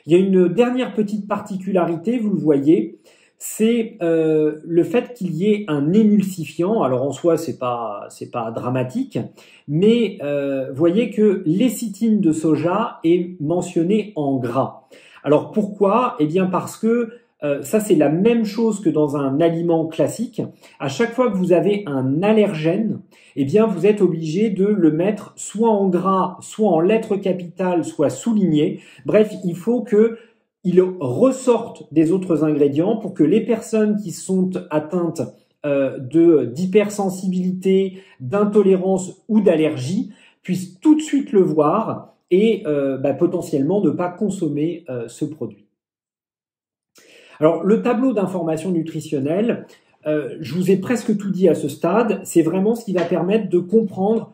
Il y a une dernière petite particularité, vous le voyez, c'est le fait qu'il y ait un émulsifiant. Alors en soi, c'est pas dramatique, mais voyez que lécithine de soja est mentionnée en gras. Alors pourquoi? Eh bien parce que ça c'est la même chose que dans un aliment classique. À chaque fois que vous avez un allergène, eh bien vous êtes obligé de le mettre soit en gras, soit en lettres capitales, soit souligné. Bref, il faut que ils ressortent des autres ingrédients pour que les personnes qui sont atteintes d'hypersensibilité, d'intolérance ou d'allergie puissent tout de suite le voir et potentiellement ne pas consommer ce produit. Alors, le tableau d'information nutritionnelle, je vous ai presque tout dit à ce stade, c'est vraiment ce qui va permettre de comprendre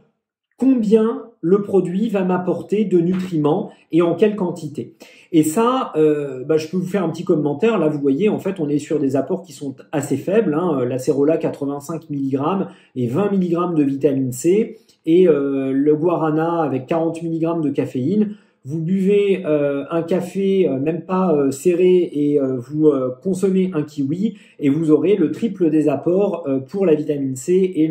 combien le produit va m'apporter de nutriments et en quelle quantité. Et ça, je peux vous faire un petit commentaire. Là, vous voyez, en fait, on est sur des apports qui sont assez faibles. L'acérola, 85 mg et 20 mg de vitamine C. Et le guarana avec 40 mg de caféine. Vous buvez un café même pas serré et vous consommez un kiwi et vous aurez le triple des apports pour la vitamine C et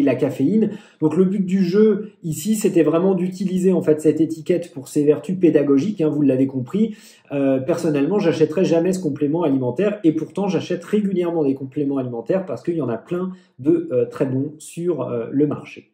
la caféine. Donc le but du jeu ici, c'était vraiment d'utiliser en fait cette étiquette pour ses vertus pédagogiques, hein, vous l'avez compris. Personnellement, j'achèterai jamais ce complément alimentaire et pourtant j'achète régulièrement des compléments alimentaires parce qu'il y en a plein de très bons sur le marché.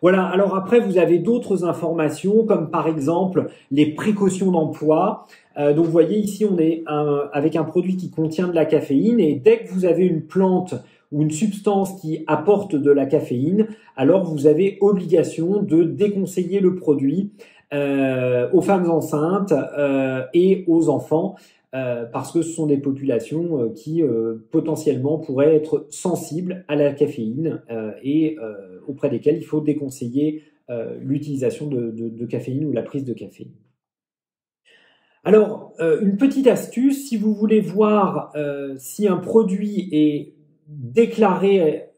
Voilà, alors après, vous avez d'autres informations, comme par exemple les précautions d'emploi. Donc, vous voyez, ici, on est avec un produit qui contient de la caféine et dès que vous avez une plante ou une substance qui apporte de la caféine, alors vous avez obligation de déconseiller le produit aux femmes enceintes et aux enfants parce que ce sont des populations qui potentiellement pourraient être sensibles à la caféine et auprès desquelles il faut déconseiller l'utilisation de caféine ou la prise de caféine. Alors, une petite astuce, si vous voulez voir si un produit est déclaré,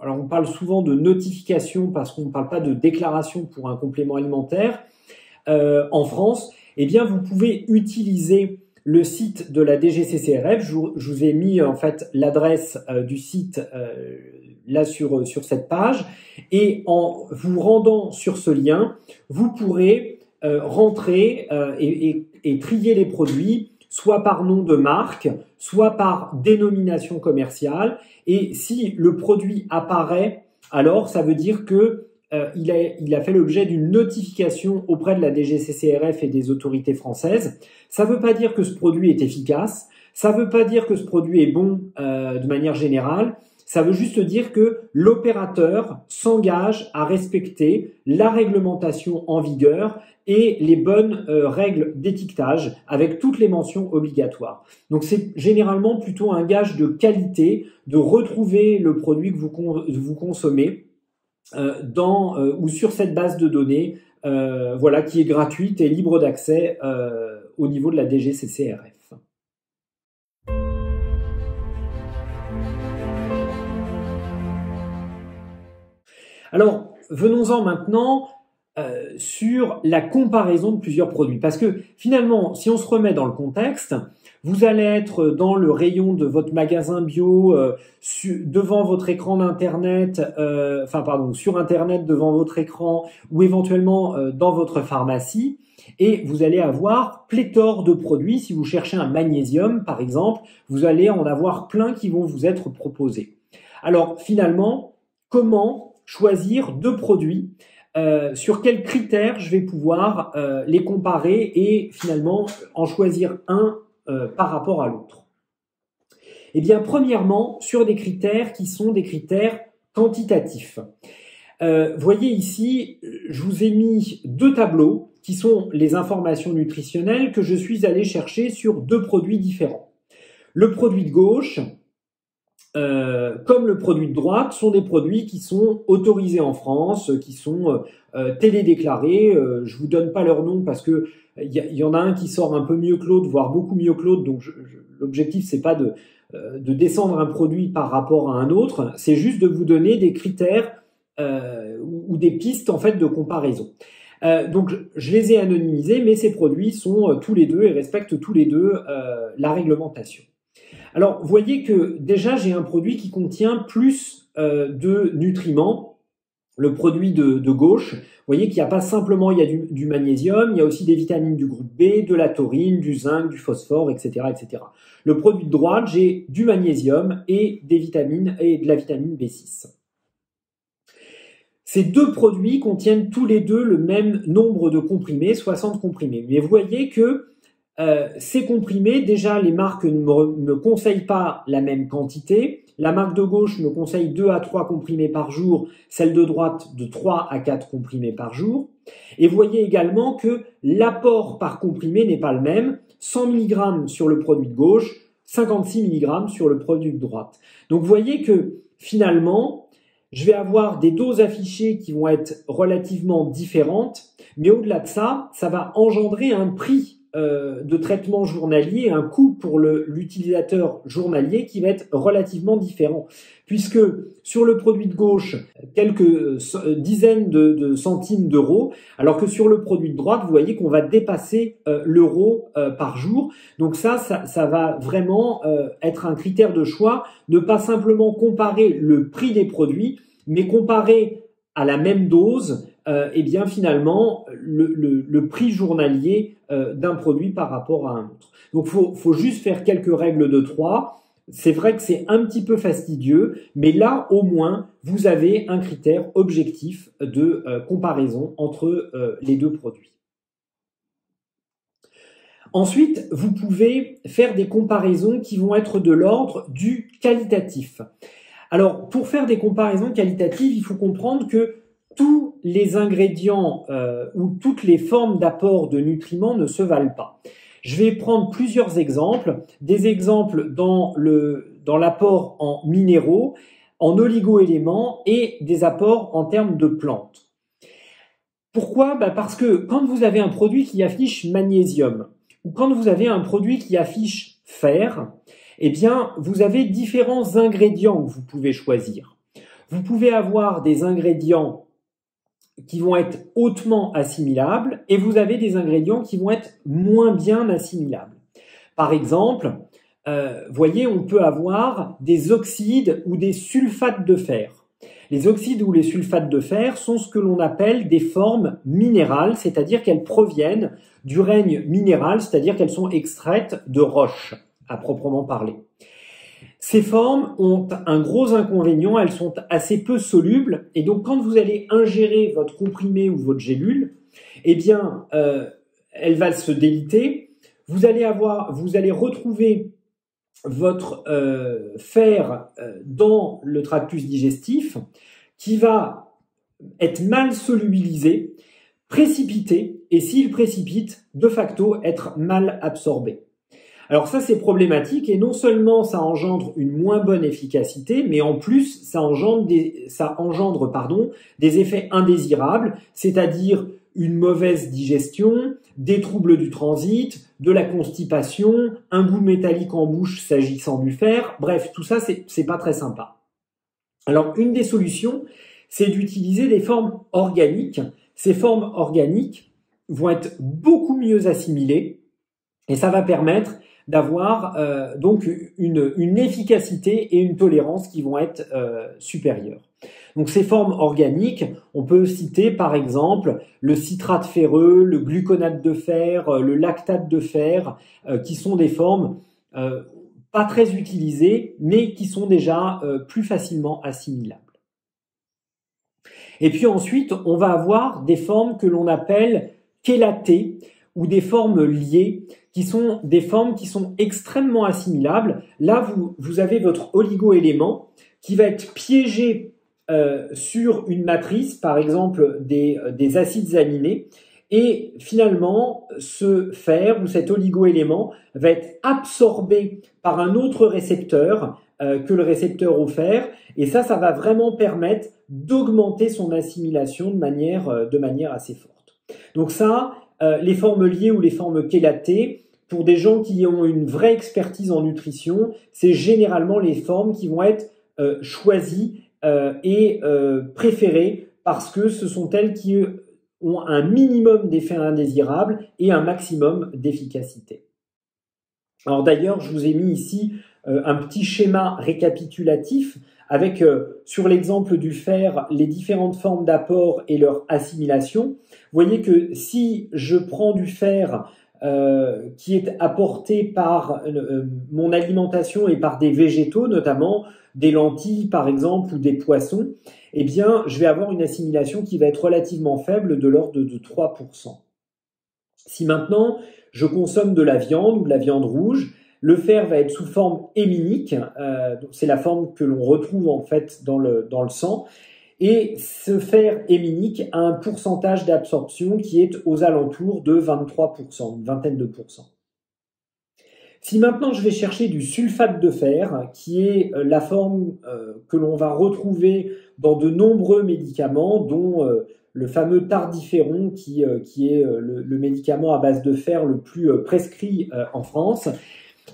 alors on parle souvent de notification parce qu'on ne parle pas de déclaration pour un complément alimentaire en France, eh bien vous pouvez utiliser le site de la DGCCRF. Je vous ai mis en fait l'adresse du site là sur cette page et en vous rendant sur ce lien, vous pourrez rentrer et trier les produits soit par nom de marque, soit par dénomination commerciale. Et si le produit apparaît, alors ça veut dire que il a fait l'objet d'une notification auprès de la DGCCRF et des autorités françaises. Ça ne veut pas dire que ce produit est efficace, ça ne veut pas dire que ce produit est bon de manière générale, ça veut juste dire que l'opérateur s'engage à respecter la réglementation en vigueur et les bonnes règles d'étiquetage avec toutes les mentions obligatoires. Donc c'est généralement plutôt un gage de qualité de retrouver le produit que vous consommez ou sur cette base de données voilà, qui est gratuite et libre d'accès au niveau de la DGCCRF. Alors, venons-en maintenant sur la comparaison de plusieurs produits. Parce que finalement, si on se remet dans le contexte, vous allez être dans le rayon de votre magasin bio, devant votre écran d'internet, sur internet devant votre écran ou éventuellement dans votre pharmacie. Et vous allez avoir pléthore de produits. Si vous cherchez un magnésium, par exemple, vous allez en avoir plein qui vont vous être proposés. Alors finalement, comment choisir deux produits, sur quels critères je vais pouvoir les comparer et finalement en choisir un par rapport à l'autre? Eh bien, premièrement, sur des critères qui sont des critères quantitatifs. Voyez ici, je vous ai mis deux tableaux qui sont les informations nutritionnelles que je suis allé chercher sur deux produits différents. Le produit de gauche, comme le produit de droite, sont des produits qui sont autorisés en France, qui sont télédéclarés. Je vous donne pas leur nom parce que il y en a un qui sort un peu mieux que l'autre, voire beaucoup mieux que l'autre. Donc l'objectif c'est pas de descendre un produit par rapport à un autre, c'est juste de vous donner des critères ou des pistes en fait de comparaison. Donc je les ai anonymisés, mais ces produits sont tous les deux et respectent tous les deux la réglementation. Alors, vous voyez que déjà, j'ai un produit qui contient plus de nutriments. Le produit de gauche, vous voyez qu'il n'y a pas simplement, il y a du magnésium, il y a aussi des vitamines du groupe B, de la taurine, du zinc, du phosphore, etc., etc. Le produit de droite, j'ai du magnésium et des vitamines et de la vitamine B6. Ces deux produits contiennent tous les deux le même nombre de comprimés, 60 comprimés. Mais vous voyez que ces comprimés, déjà, les marques ne me conseillent pas la même quantité. La marque de gauche me conseille 2 à 3 comprimés par jour, celle de droite de 3 à 4 comprimés par jour. Et vous voyez également que l'apport par comprimé n'est pas le même. 100 mg sur le produit de gauche, 56 mg sur le produit de droite. Donc vous voyez que finalement, je vais avoir des doses affichées qui vont être relativement différentes, mais au-delà de ça, ça va engendrer un prix de traitement journalier, un coût pour l'utilisateur journalier qui va être relativement différent. Puisque sur le produit de gauche, quelques dizaines de centimes d'euros, alors que sur le produit de droite, vous voyez qu'on va dépasser l'euro par jour. Donc ça va vraiment être un critère de choix, ne pas simplement comparer le prix des produits, mais comparer à la même dose, eh bien finalement le prix journalier d'un produit par rapport à un autre. Donc faut juste faire quelques règles de 3. C'est vrai que c'est un petit peu fastidieux, mais là au moins vous avez un critère objectif de comparaison entre les deux produits. Ensuite, vous pouvez faire des comparaisons qui vont être de l'ordre du qualitatif. Alors, pour faire des comparaisons qualitatives, il faut comprendre que tous les ingrédients ou toutes les formes d'apport de nutriments ne se valent pas. Je vais prendre plusieurs exemples, des exemples dans l'apport en minéraux, en oligo-éléments et des apports en termes de plantes. Pourquoi ? Parce que quand vous avez un produit qui affiche magnésium ou quand vous avez un produit qui affiche fer, eh bien, vous avez différents ingrédients que vous pouvez choisir. Vous pouvez avoir des ingrédients qui vont être hautement assimilables et vous avez des ingrédients qui vont être moins bien assimilables. Par exemple, voyez, on peut avoir des oxydes ou des sulfates de fer. Les oxydes ou les sulfates de fer sont ce que l'on appelle des formes minérales, c'est-à-dire qu'elles proviennent du règne minéral, c'est-à-dire qu'elles sont extraites de roches, à proprement parler. Ces formes ont un gros inconvénient, elles sont assez peu solubles, et donc quand vous allez ingérer votre comprimé ou votre gélule, eh bien, elle va se déliter. Vous allez retrouver votre fer dans le tractus digestif qui va être mal solubilisé, précipité, et s'il précipite, de facto être mal absorbé. Alors ça, c'est problématique, et non seulement ça engendre une moins bonne efficacité, mais en plus, ça engendre des effets indésirables, c'est-à-dire une mauvaise digestion, des troubles du transit, de la constipation, un goût métallique en bouche s'agissant du fer. Bref, tout ça, c'est pas très sympa. Alors, une des solutions, c'est d'utiliser des formes organiques. Ces formes organiques vont être beaucoup mieux assimilées et ça va permettre d'avoir donc une efficacité et une tolérance qui vont être supérieures. Donc ces formes organiques, on peut citer par exemple le citrate ferreux, le gluconate de fer, le lactate de fer, qui sont des formes pas très utilisées, mais qui sont déjà plus facilement assimilables. Et puis ensuite, on va avoir des formes que l'on appelle chélatées ou des formes liées, qui sont des formes qui sont extrêmement assimilables. Là, vous avez votre oligo-élément qui va être piégé sur une matrice, par exemple des acides aminés, et finalement, ce fer ou cet oligo-élément va être absorbé par un autre récepteur que le récepteur au fer, et ça va vraiment permettre d'augmenter son assimilation de manière assez forte. Donc ça, les formes liées ou les formes chélatées, pour des gens qui ont une vraie expertise en nutrition, c'est généralement les formes qui vont être choisies et préférées parce que ce sont elles qui ont un minimum d'effets indésirables et un maximum d'efficacité. Alors d'ailleurs, je vous ai mis ici un petit schéma récapitulatif avec, sur l'exemple du fer, les différentes formes d'apport et leur assimilation. Vous voyez que si je prends du fer qui est apporté par mon alimentation et par des végétaux, notamment des lentilles par exemple ou des poissons, eh bien je vais avoir une assimilation qui va être relativement faible, de l'ordre de 3%. Si maintenant je consomme de la viande ou de la viande rouge, le fer va être sous forme héminique, c'est la forme que l'on retrouve en fait dans le sang, et ce fer héminique a un pourcentage d'absorption qui est aux alentours de 23%, une vingtaine de pourcents. Si maintenant je vais chercher du sulfate de fer, qui est la forme que l'on va retrouver dans de nombreux médicaments, dont le fameux tardiféron, qui est le médicament à base de fer le plus prescrit en France,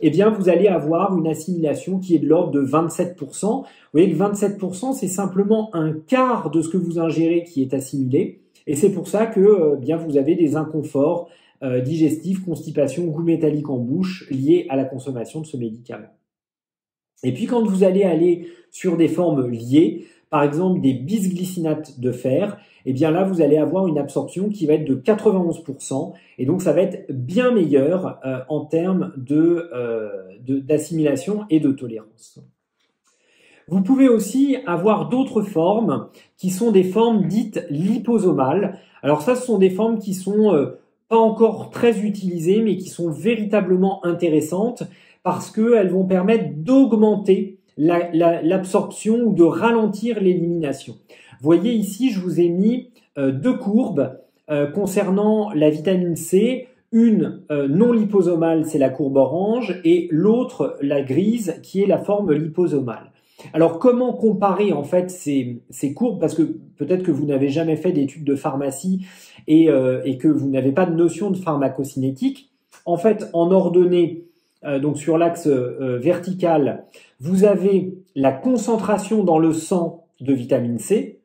eh bien, vous allez avoir une assimilation qui est de l'ordre de 27%. Vous voyez que 27%, c'est simplement un quart de ce que vous ingérez qui est assimilé. Et c'est pour ça que bien, vous avez des inconforts digestifs, constipation, goût métallique en bouche liés à la consommation de ce médicament. Et puis, quand vous allez aller sur des formes liées, par exemple des bisglycinates de fer, eh bien là, vous allez avoir une absorption qui va être de 91%, et donc ça va être bien meilleur en termes d'assimilation et de tolérance. Vous pouvez aussi avoir d'autres formes qui sont des formes dites liposomales. Alors ça, ce sont des formes qui sont pas encore très utilisées, mais qui sont véritablement intéressantes parce qu'elles vont permettre d'augmenter l'absorption ou de ralentir l'élimination. Vous voyez ici, je vous ai mis deux courbes concernant la vitamine C. Une non liposomale, c'est la courbe orange, et l'autre, la grise, qui est la forme liposomale. Alors, comment comparer en fait ces courbes? Parce que peut-être que vous n'avez jamais fait d'études de pharmacie et que vous n'avez pas de notion de pharmacocinétique. En fait, en ordonnée, donc sur l'axe vertical, vous avez la concentration dans le sang de vitamine C,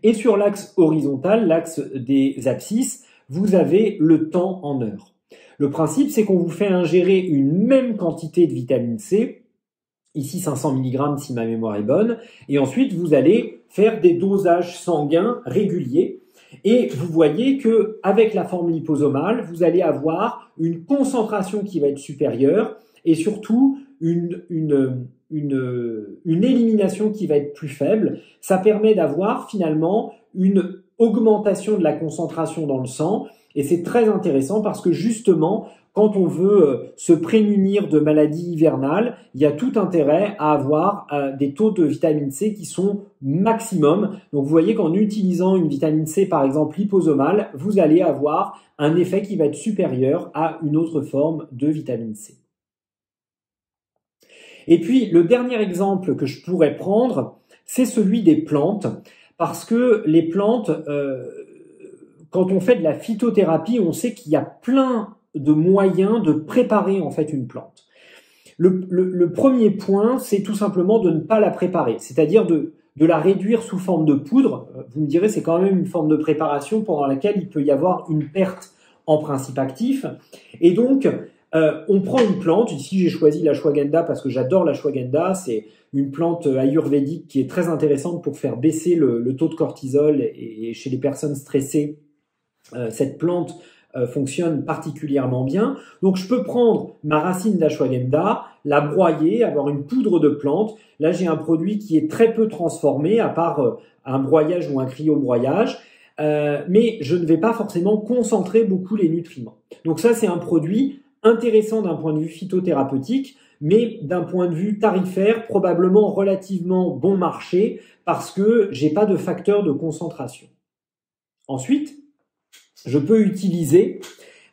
et sur l'axe horizontal, l'axe des abscisses, vous avez le temps en heures. Le principe, c'est qu'on vous fait ingérer une même quantité de vitamine C ici 500 mg si ma mémoire est bonne, et ensuite vous allez faire des dosages sanguins réguliers, et vous voyez que avec la forme liposomale, vous allez avoir une concentration qui va être supérieure, et surtout une élimination qui va être plus faible. Ça permet d'avoir finalement une augmentation de la concentration dans le sang, et c'est très intéressant parce que justement, quand on veut se prémunir de maladies hivernales, il y a tout intérêt à avoir des taux de vitamine C qui sont maximum. Donc vous voyez qu'en utilisant une vitamine C par exemple liposomale, vous allez avoir un effet qui va être supérieur à une autre forme de vitamine C. Et puis le dernier exemple que je pourrais prendre, c'est celui des plantes, parce que les plantes, quand on fait de la phytothérapie, on sait qu'il y a plein de moyens de préparer en fait une plante. Le premier point, c'est tout simplement de ne pas la préparer, c'est-à-dire de la réduire sous forme de poudre. Vous me direz, c'est quand même une forme de préparation pendant laquelle il peut y avoir une perte en principe actif. Et donc, on prend une plante. Ici, j'ai choisi l'ashwagandha parce que j'adore l'ashwagandha. C'est une plante ayurvédique qui est très intéressante pour faire baisser le taux de cortisol. Et chez les personnes stressées, cette plante fonctionne particulièrement bien. Donc, je peux prendre ma racine d'ashwagandha, la broyer, avoir une poudre de plante. Là, j'ai un produit qui est très peu transformé, à part un broyage ou un cryobroyage. Mais je ne vais pas forcément concentrer beaucoup les nutriments. Donc ça, c'est un produit intéressant d'un point de vue phytothérapeutique, mais d'un point de vue tarifaire, probablement relativement bon marché, parce que j'ai pas de facteur de concentration. Ensuite, je peux utiliser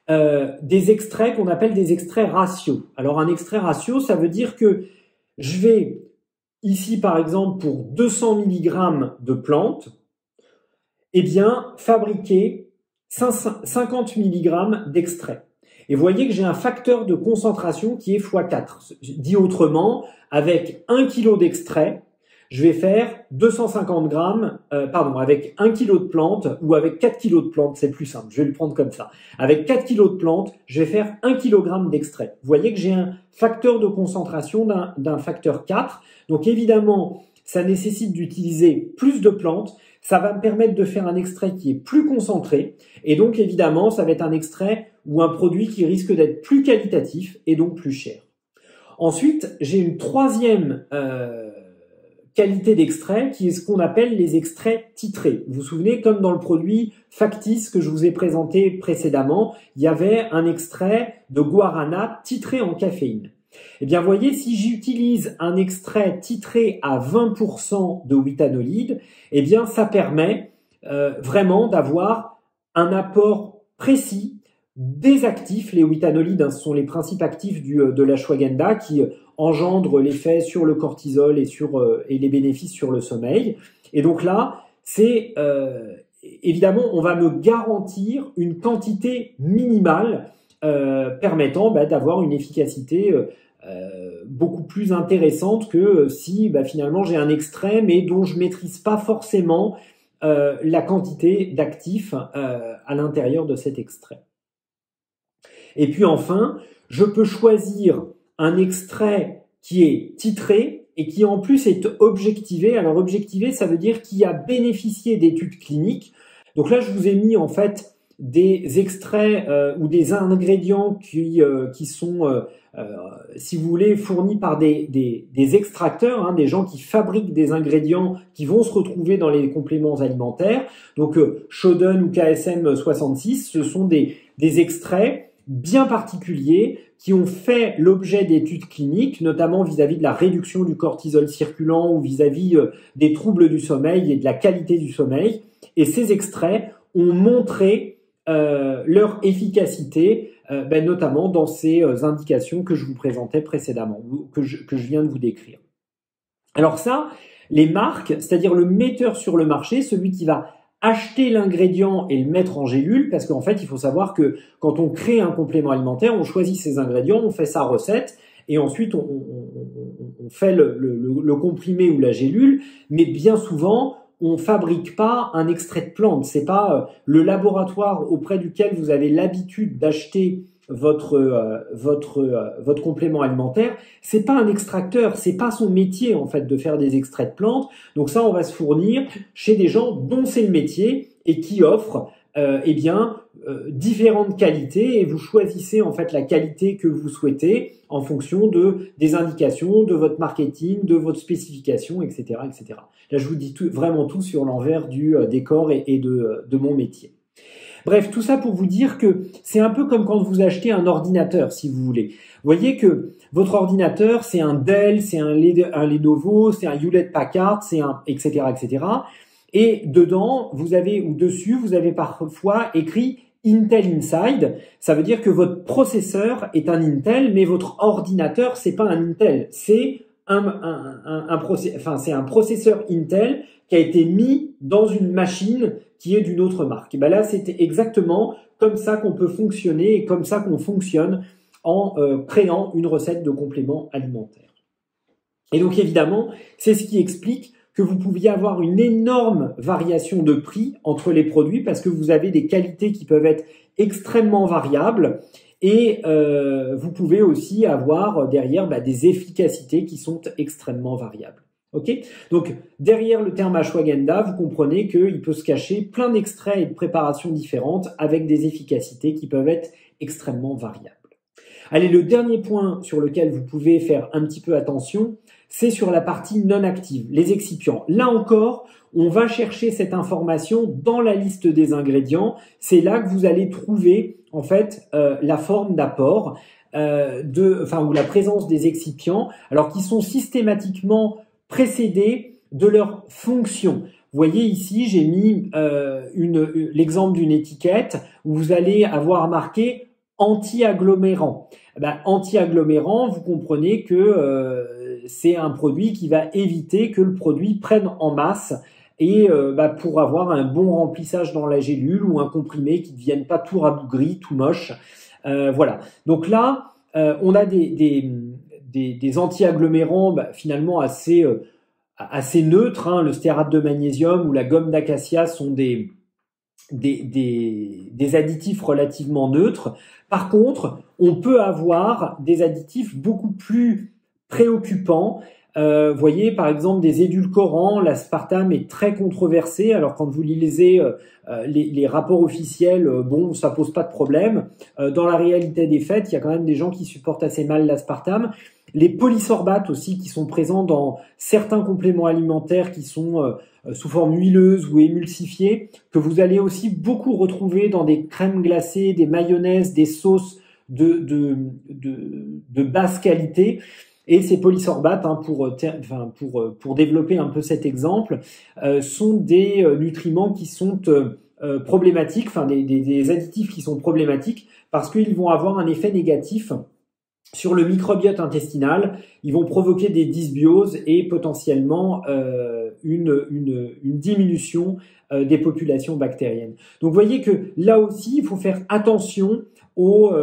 des extraits qu'on appelle des extraits ratio. Alors un extrait ratio, ça veut dire que je vais, ici par exemple pour 200 mg de plantes, eh bien fabriquer 50 mg d'extrait. Et vous voyez que j'ai un facteur de concentration qui est x4. Dit autrement, avec 1 kg d'extrait, je vais faire 250 grammes, avec 1 kg de plantes ou avec 4 kg de plantes, c'est plus simple, je vais le prendre comme ça. Avec 4 kg de plantes, je vais faire 1 kg d'extrait. Vous voyez que j'ai un facteur de concentration d'un facteur 4. Donc évidemment, ça nécessite d'utiliser plus de plantes. Ça va me permettre de faire un extrait qui est plus concentré. Et donc évidemment, ça va être un extrait ou un produit qui risque d'être plus qualitatif et donc plus cher. Ensuite, j'ai une troisième qualité d'extrait qui est ce qu'on appelle les extraits titrés. Vous vous souvenez, comme dans le produit Factis que je vous ai présenté précédemment, il y avait un extrait de guarana titré en caféine. Eh bien, voyez, si j'utilise un extrait titré à 20% de withanolide, eh bien, ça permet vraiment d'avoir un apport précis des actifs. Les withanolides, ce sont les principes actifs de l'ashwagandha qui engendrent l'effet sur le cortisol et les bénéfices sur le sommeil. Et donc là, c'est évidemment, on va me garantir une quantité minimale permettant d'avoir une efficacité beaucoup plus intéressante que si finalement j'ai un extrait mais dont je maîtrise pas forcément la quantité d'actifs à l'intérieur de cet extrait. Et puis enfin, je peux choisir un extrait qui est titré et qui en plus est objectivé. Alors objectivé, ça veut dire qui a bénéficié d'études cliniques. Donc là, je vous ai mis en fait des extraits ou des ingrédients qui sont, si vous voulez, fournis par des extracteurs, des gens qui fabriquent des ingrédients qui vont se retrouver dans les compléments alimentaires. Donc Shodan ou KSM 66, ce sont des extraits bien particuliers qui ont fait l'objet d'études cliniques, notamment vis-à-vis de la réduction du cortisol circulant ou vis-à-vis des troubles du sommeil et de la qualité du sommeil. Et ces extraits ont montré leur efficacité, notamment dans ces indications que je vous présentais précédemment, que je viens de vous décrire. Alors ça, les marques, c'est-à-dire le metteur sur le marché, celui qui va acheter l'ingrédient et le mettre en gélule, parce qu'en fait, il faut savoir que quand on crée un complément alimentaire, on choisit ses ingrédients, on fait sa recette, et ensuite on fait le comprimé ou la gélule, mais bien souvent, on fabrique pas un extrait de plante. C'est pas le laboratoire auprès duquel vous avez l'habitude d'acheter votre complément alimentaire, c'est pas un extracteur, c'est pas son métier en fait de faire des extraits de plantes. Donc ça, on va se fournir chez des gens dont c'est le métier et qui offrent différentes qualités, et vous choisissez en fait la qualité que vous souhaitez en fonction des indications, de votre marketing, de votre spécification, etc., etc. Là, je vous dis vraiment tout sur l'envers du décor et de mon métier. Bref, tout ça pour vous dire que c'est un peu comme quand vous achetez un ordinateur, si vous voulez. Vous voyez que votre ordinateur, c'est un Dell, c'est un Lenovo, c'est un Hewlett-Packard, c'est un etc., etc. Et dedans, dessus, vous avez parfois écrit Intel Inside. Ça veut dire que votre processeur est un Intel, mais votre ordinateur, c'est pas un Intel. C'est un processeur Intel qui a été mis dans une machine qui est d'une autre marque. Et ben là, c'était exactement comme ça qu'on peut fonctionner et comme ça qu'on fonctionne en créant une recette de complément alimentaire. Et donc évidemment, c'est ce qui explique que vous pouviez avoir une énorme variation de prix entre les produits parce que vous avez des qualités qui peuvent être extrêmement variables et vous pouvez aussi avoir derrière des efficacités qui sont extrêmement variables. Ok ? Donc derrière le terme ashwagandha, vous comprenez qu'il peut se cacher plein d'extraits et de préparations différentes avec des efficacités qui peuvent être extrêmement variables. Allez, le dernier point sur lequel vous pouvez faire un petit peu attention, c'est sur la partie non active, les excipients. Là encore, on va chercher cette information dans la liste des ingrédients. C'est là que vous allez trouver en fait la forme d'apport ou la présence des excipients, alors qui sont systématiquement précédés de leur fonction. Vous voyez ici, j'ai mis l'exemple d'une étiquette où vous allez avoir marqué anti-agglomérant. Anti-agglomérant, vous comprenez que c'est un produit qui va éviter que le produit prenne en masse et pour avoir un bon remplissage dans la gélule ou un comprimé qui ne devienne pas tout rabougri, tout moche. Voilà. Donc là, on a des anti-agglomérants finalement assez neutres. Hein. Le stéarate de magnésium ou la gomme d'acacia sont des additifs relativement neutres. Par contre, on peut avoir des additifs beaucoup plus préoccupants. Voyez, par exemple, des édulcorants. L'aspartame est très controversé. Alors, quand vous lisez les rapports officiels, ça pose pas de problème. Dans la réalité des faits, il y a quand même des gens qui supportent assez mal l'aspartame. Les polysorbates aussi, qui sont présents dans certains compléments alimentaires qui sont sous forme huileuse ou émulsifiée, que vous allez aussi beaucoup retrouver dans des crèmes glacées, des mayonnaises, des sauces de basse qualité. Et ces polysorbates, pour développer un peu cet exemple, sont des nutriments qui sont problématiques, des additifs qui sont problématiques parce qu'ils vont avoir un effet négatif sur le microbiote intestinal. Ils vont provoquer des dysbioses et potentiellement une diminution des populations bactériennes. Donc vous voyez que là aussi, il faut faire attention aux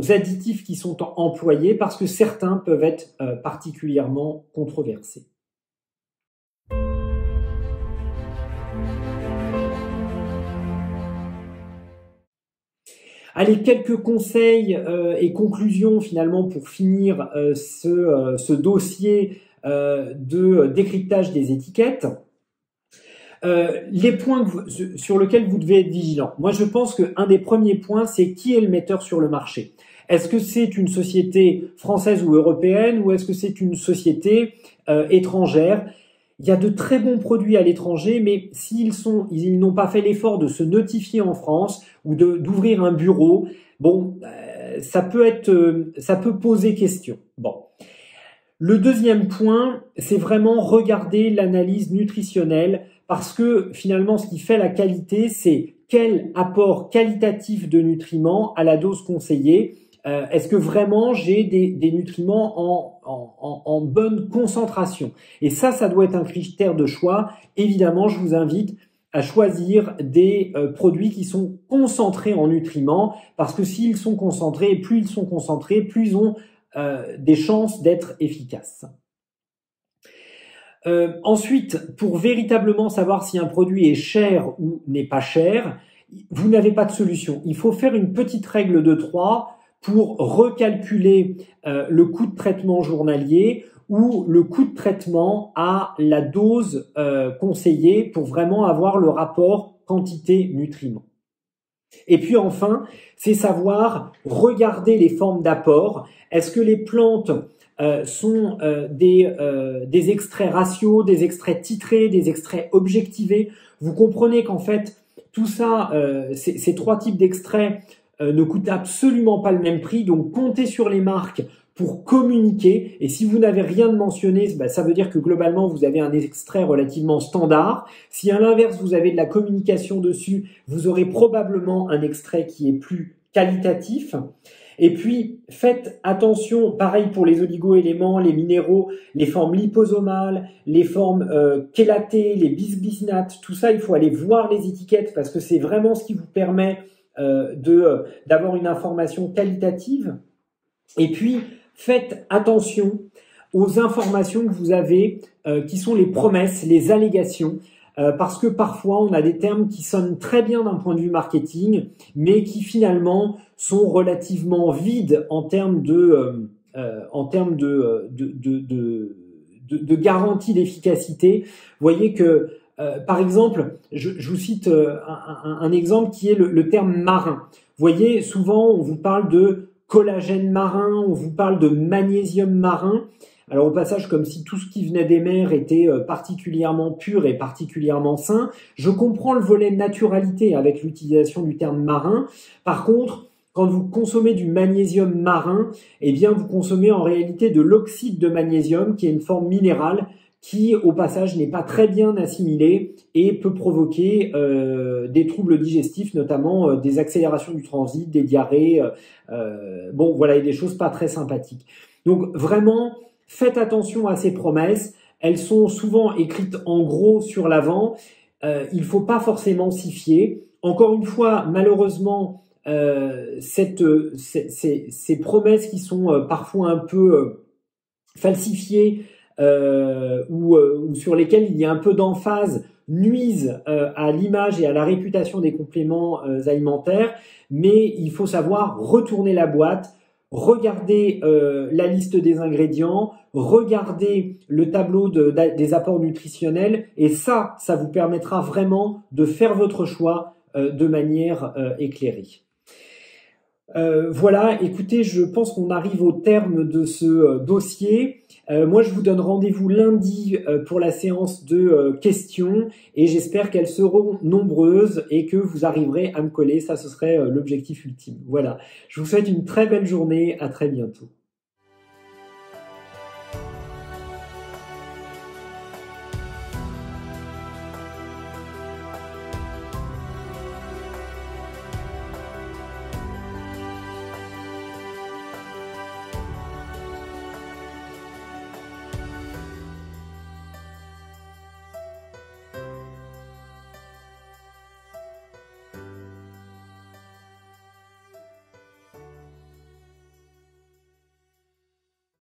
additifs qui sont employés parce que certains peuvent être particulièrement controversés. Allez, quelques conseils et conclusions finalement pour finir ce dossier de décryptage des étiquettes. Les points sur lesquels vous devez être vigilant. Moi, je pense qu'un des premiers points, c'est qui est le metteur sur le marché. Est-ce que c'est une société française ou européenne ou est-ce que c'est une société étrangère ? Il y a de très bons produits à l'étranger, mais ils n'ont pas fait l'effort de se notifier en France ou d'ouvrir un bureau, ça peut poser question. Bon. Le deuxième point, c'est vraiment regarder l'analyse nutritionnelle parce que finalement, ce qui fait la qualité, c'est quel apport qualitatif de nutriments à la dose conseillée. Est-ce que vraiment j'ai des nutriments en bonne concentration? Et ça doit être un critère de choix. Évidemment, je vous invite à choisir des produits qui sont concentrés en nutriments parce que s'ils sont concentrés, et plus ils sont concentrés, plus ils ont des chances d'être efficaces. Ensuite, pour véritablement savoir si un produit est cher ou n'est pas cher, vous n'avez pas de solution. Il faut faire une petite règle de 3 pour recalculer le coût de traitement journalier ou le coût de traitement à la dose conseillée pour vraiment avoir le rapport quantité-nutriment. Et puis enfin, c'est savoir regarder les formes d'apport. Est-ce que les plantes sont des extraits ratios, des extraits titrés, des extraits objectivés? Vous comprenez qu'en fait, tout ça, ces 3 types d'extraits ne coûtent absolument pas le même prix. Donc, comptez sur les marques pour communiquer. Et si vous n'avez rien de mentionné, ça veut dire que globalement, vous avez un extrait relativement standard. Si à l'inverse, vous avez de la communication dessus, vous aurez probablement un extrait qui est plus qualitatif. Et puis, faites attention, pareil pour les oligo-éléments, les minéraux, les formes liposomales, les formes chélatées, les bisglycinates, tout ça, il faut aller voir les étiquettes parce que c'est vraiment ce qui vous permet d'avoir une information qualitative. Et puis, faites attention aux informations que vous avez qui sont les promesses, les allégations, parce que parfois on a des termes qui sonnent très bien d'un point de vue marketing, mais qui finalement sont relativement vides en termes de garantie d'efficacité. Vous voyez que, par exemple, je vous cite un exemple qui est le terme marin. Vous voyez, souvent on vous parle de collagène marin, on vous parle de magnésium marin. Alors au passage, comme si tout ce qui venait des mers était particulièrement pur et particulièrement sain. Je comprends le volet naturalité avec l'utilisation du terme marin. Par contre, quand vous consommez du magnésium marin, eh bien vous consommez en réalité de l'oxyde de magnésium, qui est une forme minérale qui, au passage, n'est pas très bien assimilée et peut provoquer des troubles digestifs, notamment des accélérations du transit, des diarrhées, bon voilà, et des choses pas très sympathiques. Donc vraiment, faites attention à ces promesses. Elles sont souvent écrites en gros sur l'avant. Il ne faut pas forcément s'y fier. Encore une fois, malheureusement, ces promesses qui sont parfois un peu falsifiées ou sur lesquelles il y a un peu d'emphase nuisent à l'image et à la réputation des compléments alimentaires. Mais il faut savoir retourner la boîte, regardez la liste des ingrédients, regardez le tableau des apports nutritionnels et ça vous permettra vraiment de faire votre choix de manière éclairée. Voilà, écoutez, je pense qu'on arrive au terme de ce dossier. Moi, je vous donne rendez-vous lundi pour la séance de questions et j'espère qu'elles seront nombreuses et que vous arriverez à me coller. Ça, ce serait l'objectif ultime. Voilà, je vous souhaite une très belle journée. À très bientôt.